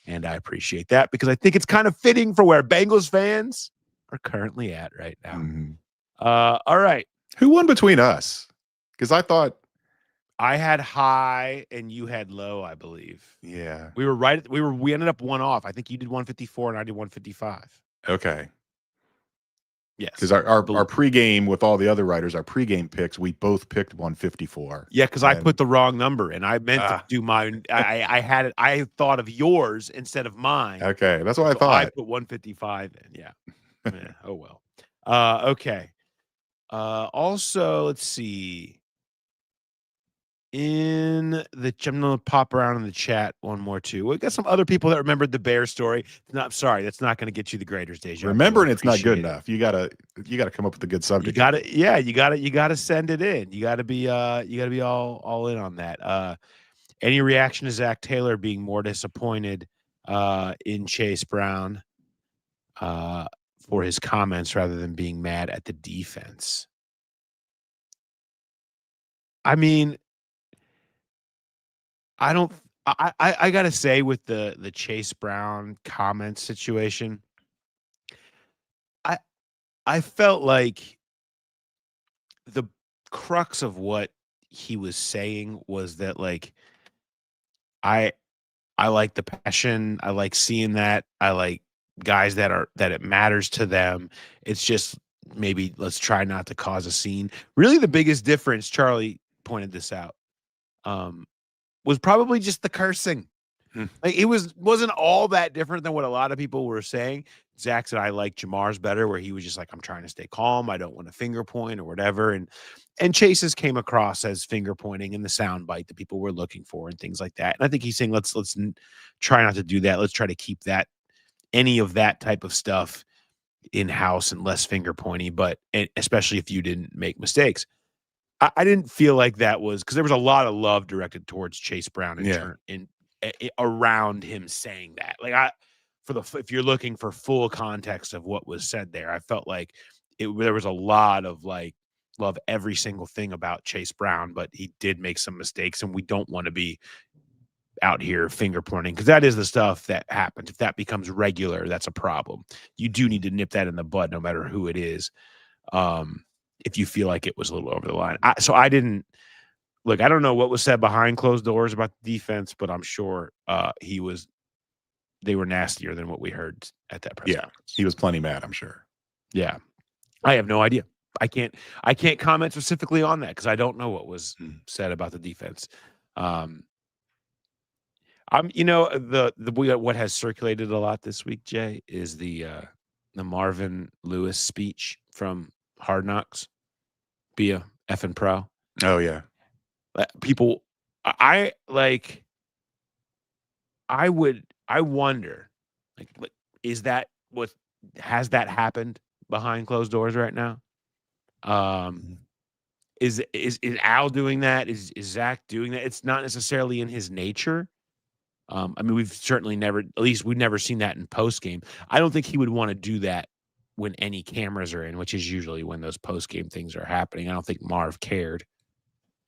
And I appreciate that because I think it's kind of fitting for where Bengals fans are currently at right now. Mm-hmm. All right. Who won between us? Because I thought I had high and you had low, I believe. Yeah. We were right. We ended up one off. I think you did 154 and I did 155. Okay. Yes. Because our pregame with all the other writers, our pregame picks, we both picked 154. Yeah, because I put the wrong number and I meant to do mine. I had it. I thought of yours instead of mine. Okay, that's what I So thought. I put 155 in. Yeah. Yeah. Oh well. Okay. Also, let's see. I'm gonna pop around in the chat one more too. We got some other people that remembered the Bear story. Sorry, that's not going to get you the Graders Deja. Remembering it's not good enough. You gotta come up with a good subject. You gotta send it in. You gotta be all in on that. Any reaction to Zach Taylor being more disappointed in Chase Brown for his comments rather than being mad at the defense? I mean, I gotta say with the Chase Brown comment situation, I felt like the crux of what he was saying was that like I like the passion, I like seeing that, I like guys that it matters to them. It's just maybe let's try not to cause a scene. Really, the biggest difference, Charlie pointed this out, was probably just the cursing. Like it wasn't all that different than what a lot of people were saying. Zach said, I like Jamar's better, where he was just like, I'm trying to stay calm. I don't want to finger point or whatever. And Chase's came across as finger pointing and the sound bite that people were looking for and things like that. And I think he's saying, let's try not to do that. Let's try to keep any of that type of stuff in house and less finger pointy, especially if you didn't make mistakes. I didn't feel like that was because there was a lot of love directed towards Chase Brown around him saying that. Like if you're looking for full context of what was said there, I felt like there was a lot of like love every single thing about Chase Brown, but he did make some mistakes, and we don't want to be out here finger pointing because that is the stuff that happens. If that becomes regular, that's a problem. You do need to nip that in the bud, no matter who it is. If you feel like it was a little over the line. I didn't look, I don't know what was said behind closed doors about the defense, but I'm sure they were nastier than what we heard at that press conference. He was plenty mad, I'm sure. Yeah. I have no idea. I can't comment specifically on that because I don't know what was said about the defense. What has circulated a lot this week, Jay, is the Marvin Lewis speech from Hard Knocks, be a effing pro. Oh yeah. People, I wonder, like, is that what has that happened behind closed doors right now? Is Al doing that? Is Zach doing that? It's not necessarily in his nature. I mean, we've never seen that in post game. I don't think he would want to do that when any cameras are in, which is usually when those post game things are happening. I don't think Marv cared.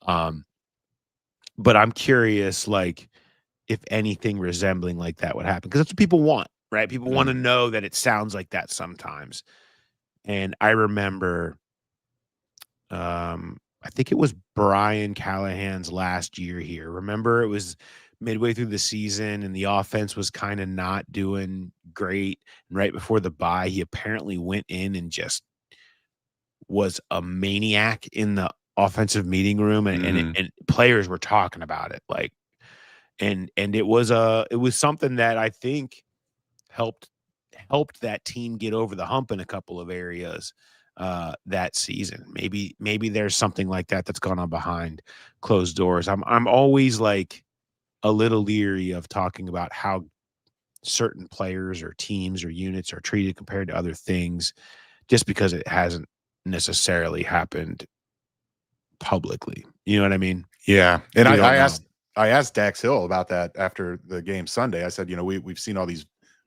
But I'm curious, like, if anything resembling like that would happen, because that's what people want, right? People want to know that it sounds like that sometimes. And I remember, I think it was Brian Callahan's last year here. Remember, it was midway through the season and the offense was kind of not doing great. And right before the bye, he apparently went in and just was a maniac in the offensive meeting room, and players were talking about it, like, and it was something that I think helped that team get over the hump in a couple of areas that season. Maybe there's something like that that's gone on behind closed doors. I'm always like a little leery of talking about how certain players or teams or units are treated compared to other things, just because it hasn't necessarily happened publicly. You know what I mean? Yeah. And I asked Dax Hill about that after the game Sunday. I said, we've seen all these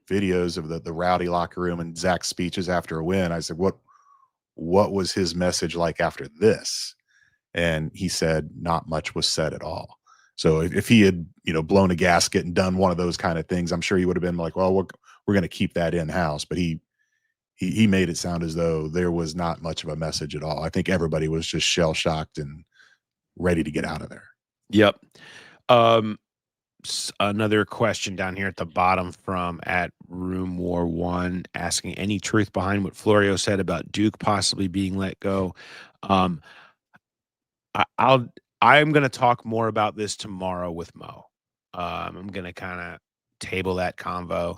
videos of the rowdy locker room and Zach's speeches after a win. I said, what was his message like after this? And he said not much was said at all. So if he had, blown a gasket and done one of those kind of things, I'm sure he would have been like, well, we're going to keep that in house. But he made it sound as though there was not much of a message at all. I think everybody was just shell shocked and ready to get out of there. Yep. Another question down here at the bottom from at Room War One, asking any truth behind what Florio said about Duke possibly being let go. Um, I'm going to talk more about this tomorrow with Mo. I'm going to kind of table that convo,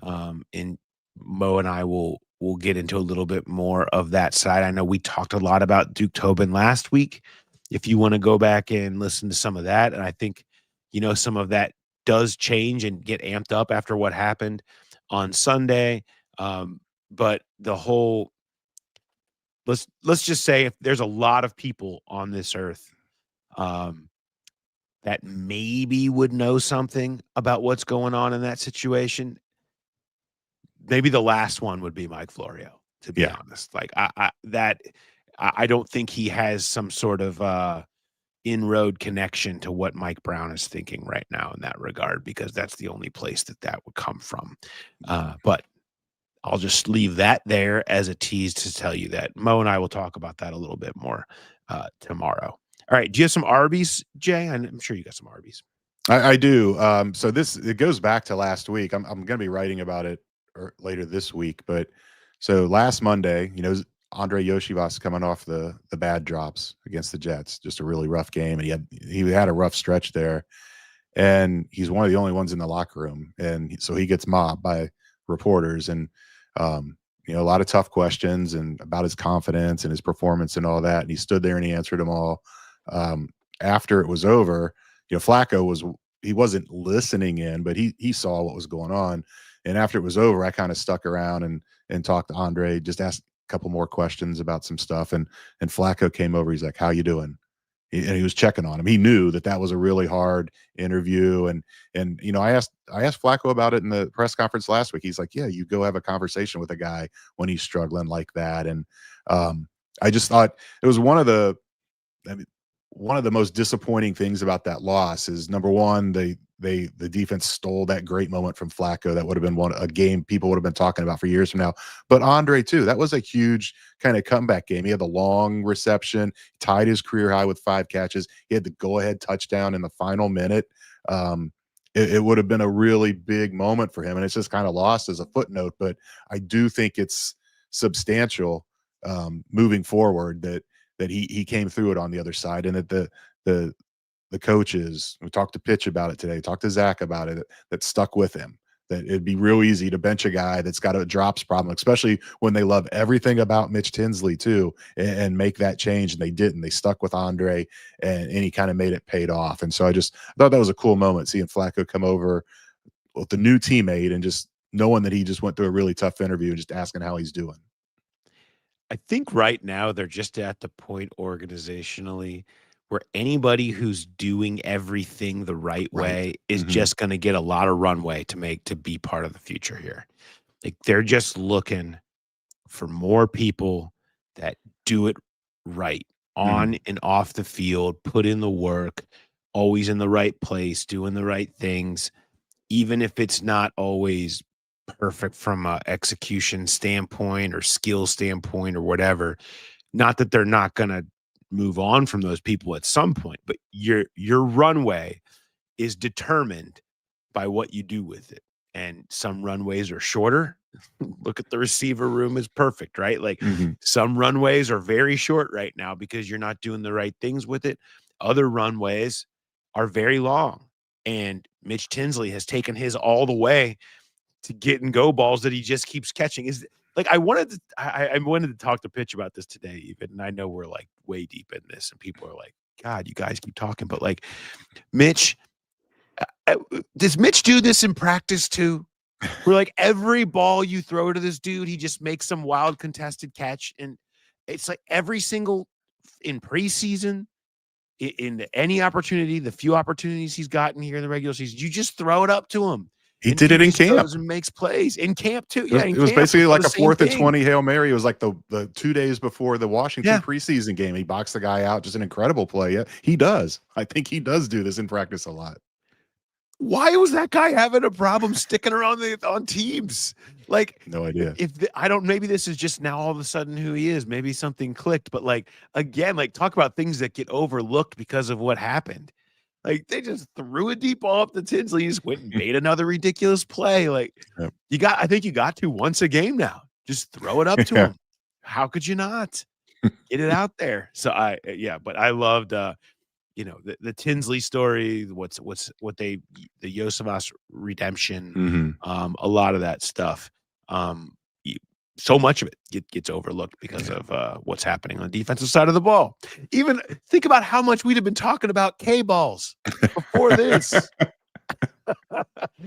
and Mo and I will get into a little bit more of that side. I know we talked a lot about Duke Tobin last week. If you want to go back and listen to some of that, and I think some of that does change and get amped up after what happened on Sunday. But the whole let's just say if there's a lot of people on this earth that maybe would know something about what's going on in that situation, maybe the last one would be Mike Florio, to be honest. Like I don't think he has some sort of inroad connection to what Mike Brown is thinking right now in that regard, because that's the only place that would come from. But I'll just leave that there as a tease to tell you that Mo and I will talk about that a little bit more tomorrow. All right. Do you have some Arby's, Jay? I'm sure you got some Arby's. I do. So it goes back to last week. I'm going to be writing about it later this week. But so last Monday, Andre Yoshivas coming off the bad drops against the Jets, just a really rough game, and he had a rough stretch there, and he's one of the only ones in the locker room, and so he gets mobbed by reporters, and a lot of tough questions and about his confidence and his performance and all that, and he stood there and he answered them all. After it was over, Flacco wasn't listening in, but he saw what was going on, and after it was over, I kind of stuck around and talked to Andre, just asked a couple more questions about some stuff, and Flacco came over. He's like, "How you doing?" And he was checking on him. He knew that was a really hard interview, and I asked Flacco about it in the press conference last week. He's like, "Yeah, you go have a conversation with a guy when he's struggling like that." And I just thought it was one of the most disappointing things about that loss is, number one, the defense stole that great moment from Flacco. That would have been a game people would have been talking about for years from now. But Andre too, that was a huge kind of comeback game. He had the long reception, tied his career high with 5 catches. He had the go-ahead touchdown in the final minute. It would have been a really big moment for him, and it's just kind of lost as a footnote. But I do think it's substantial moving forward that he came through it on the other side, and that the coaches, we talked to Pitch about it today, talked to Zach about it, that stuck with him, that it'd be real easy to bench a guy that's got a drops problem, especially when they love everything about Mitch Tinsley too, and make that change. And they didn't. They stuck with Andre, and he kind of made it paid off. And so I thought that was a cool moment, seeing Flacco come over with the new teammate and just knowing that he just went through a really tough interview and just asking how he's doing. I think right now they're just at the point organizationally where anybody who's doing everything the right way is just going to get a lot of runway to be part of the future here. Like, they're just looking for more people that do it right on and off the field, put in the work, always in the right place, doing the right things, even if it's not always perfect from a execution standpoint or skill standpoint or whatever. Not that they're not going to move on from those people at some point, but your runway is determined by what you do with it. And some runways are shorter. Look at the receiver room is perfect, right? Like some runways are very short right now because you're not doing the right things with it. Other runways are very long. And Mitch Tinsley has taken his all the way to get and go balls that he just keeps catching. Is like, I wanted to talk to Pitch about this today, even, and I know we're like way deep in this, and people are like, "God, you guys keep talking," but like, Mitch, does Mitch do this in practice too? Where like every ball you throw to this dude, he just makes some wild contested catch, and it's like every single in preseason, in any opportunity, the few opportunities he's gotten here in the regular season, you just throw it up to him. He did it in camp. Goes and makes plays in camp too. Yeah, it was basically like a 4th and 20 Hail Mary. It was like the 2 days before the Washington preseason game. He boxed the guy out. Just an incredible play. Yeah, he does. I think he does do this in practice a lot. Why was that guy having a problem sticking around on teams? Like, no idea. Maybe this is just now all of a sudden who he is. Maybe something clicked. But like, again, like, talk about things that get overlooked because of what happened. Like they just threw a deep ball up the Tinsley. He just went and made another ridiculous play. Like Yep. I think you got to once a game now. Just throw it up to him. How could you not get it out there? So but I loved the Tinsley story, what the Yosavas redemption, a lot of that stuff. So much of it gets overlooked because of what's happening on the defensive side of the ball. Even think about how much we'd have been talking about K-balls before this.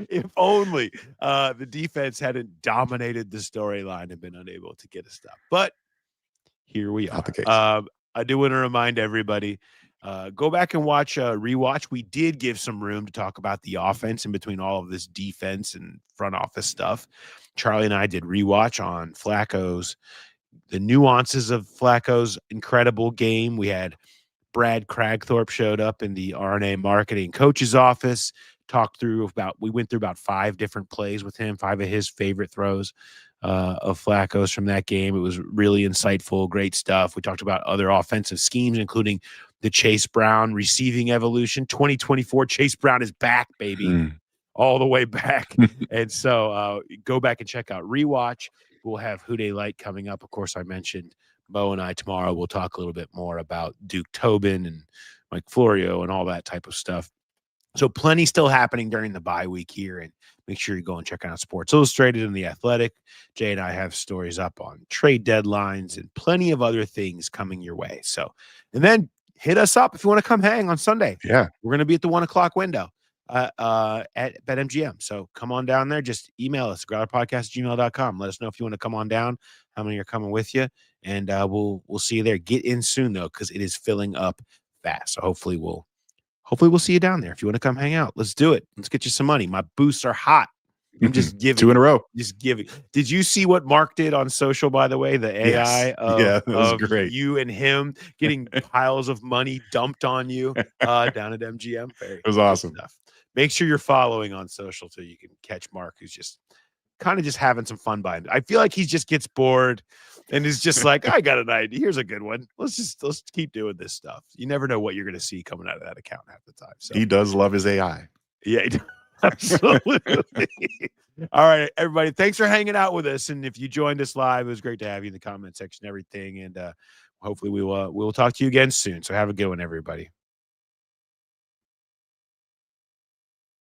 If only the defense hadn't dominated the storyline and been unable to get a stop. But here we are. Not the case. I do want to remind everybody, go back and rewatch. We did give some room to talk about the offense in between all of this defense and front office stuff. Charlie and I did rewatch on the nuances of Flacco's incredible game. We had Brad Cragthorpe showed up in the RNA marketing coach's office, we went through about 5 different plays with him, 5 of his favorite throws of Flacco's from that game. It was really insightful, great stuff. We talked about other offensive schemes, including the Chase Brown receiving evolution. 2024 Chase Brown is back, baby. All the way back. And so go back and check out rewatch. We'll have Who Dey Light coming up. Of course, I mentioned Mo and I tomorrow. We'll talk a little bit more about Duke Tobin and Mike Florio and all that type of stuff. So plenty still happening during the bye week here, and make sure you go and check out Sports Illustrated and The Athletic. Jay and I have stories up on trade deadlines and plenty of other things coming your way. So, and then hit us up if you want to come hang on Sunday. Yeah. We're going to be at the 1:00 window at BetMGM. So come on down there. Just email us, growlerpodcast@gmail.com. Let us know if you want to come on down, how many are coming with you, and we'll see you there. Get in soon, though, because it is filling up fast. So hopefully we'll see you down there. If you want to come hang out, let's do it. Let's get you some money. My boosts are hot. I'm just giving 2 in a row. Just giving. Did you see what Mark did on social, by the way? The AI that was of great. You and him getting piles of money dumped on you down at MGM. It was awesome. Stuff. Make sure you're following on social so you can catch Mark, who's just kind of just having some fun by him. I feel like he just gets bored and is just like, I got an idea. Here's a good one. Let's keep doing this stuff. You never know what you're going to see coming out of that account half the time. So he does love his AI. Yeah, absolutely. All right, everybody. Thanks for hanging out with us. And if you joined us live, it was great to have you in the comment section and everything. And hopefully we will talk to you again soon. So have a good one, everybody.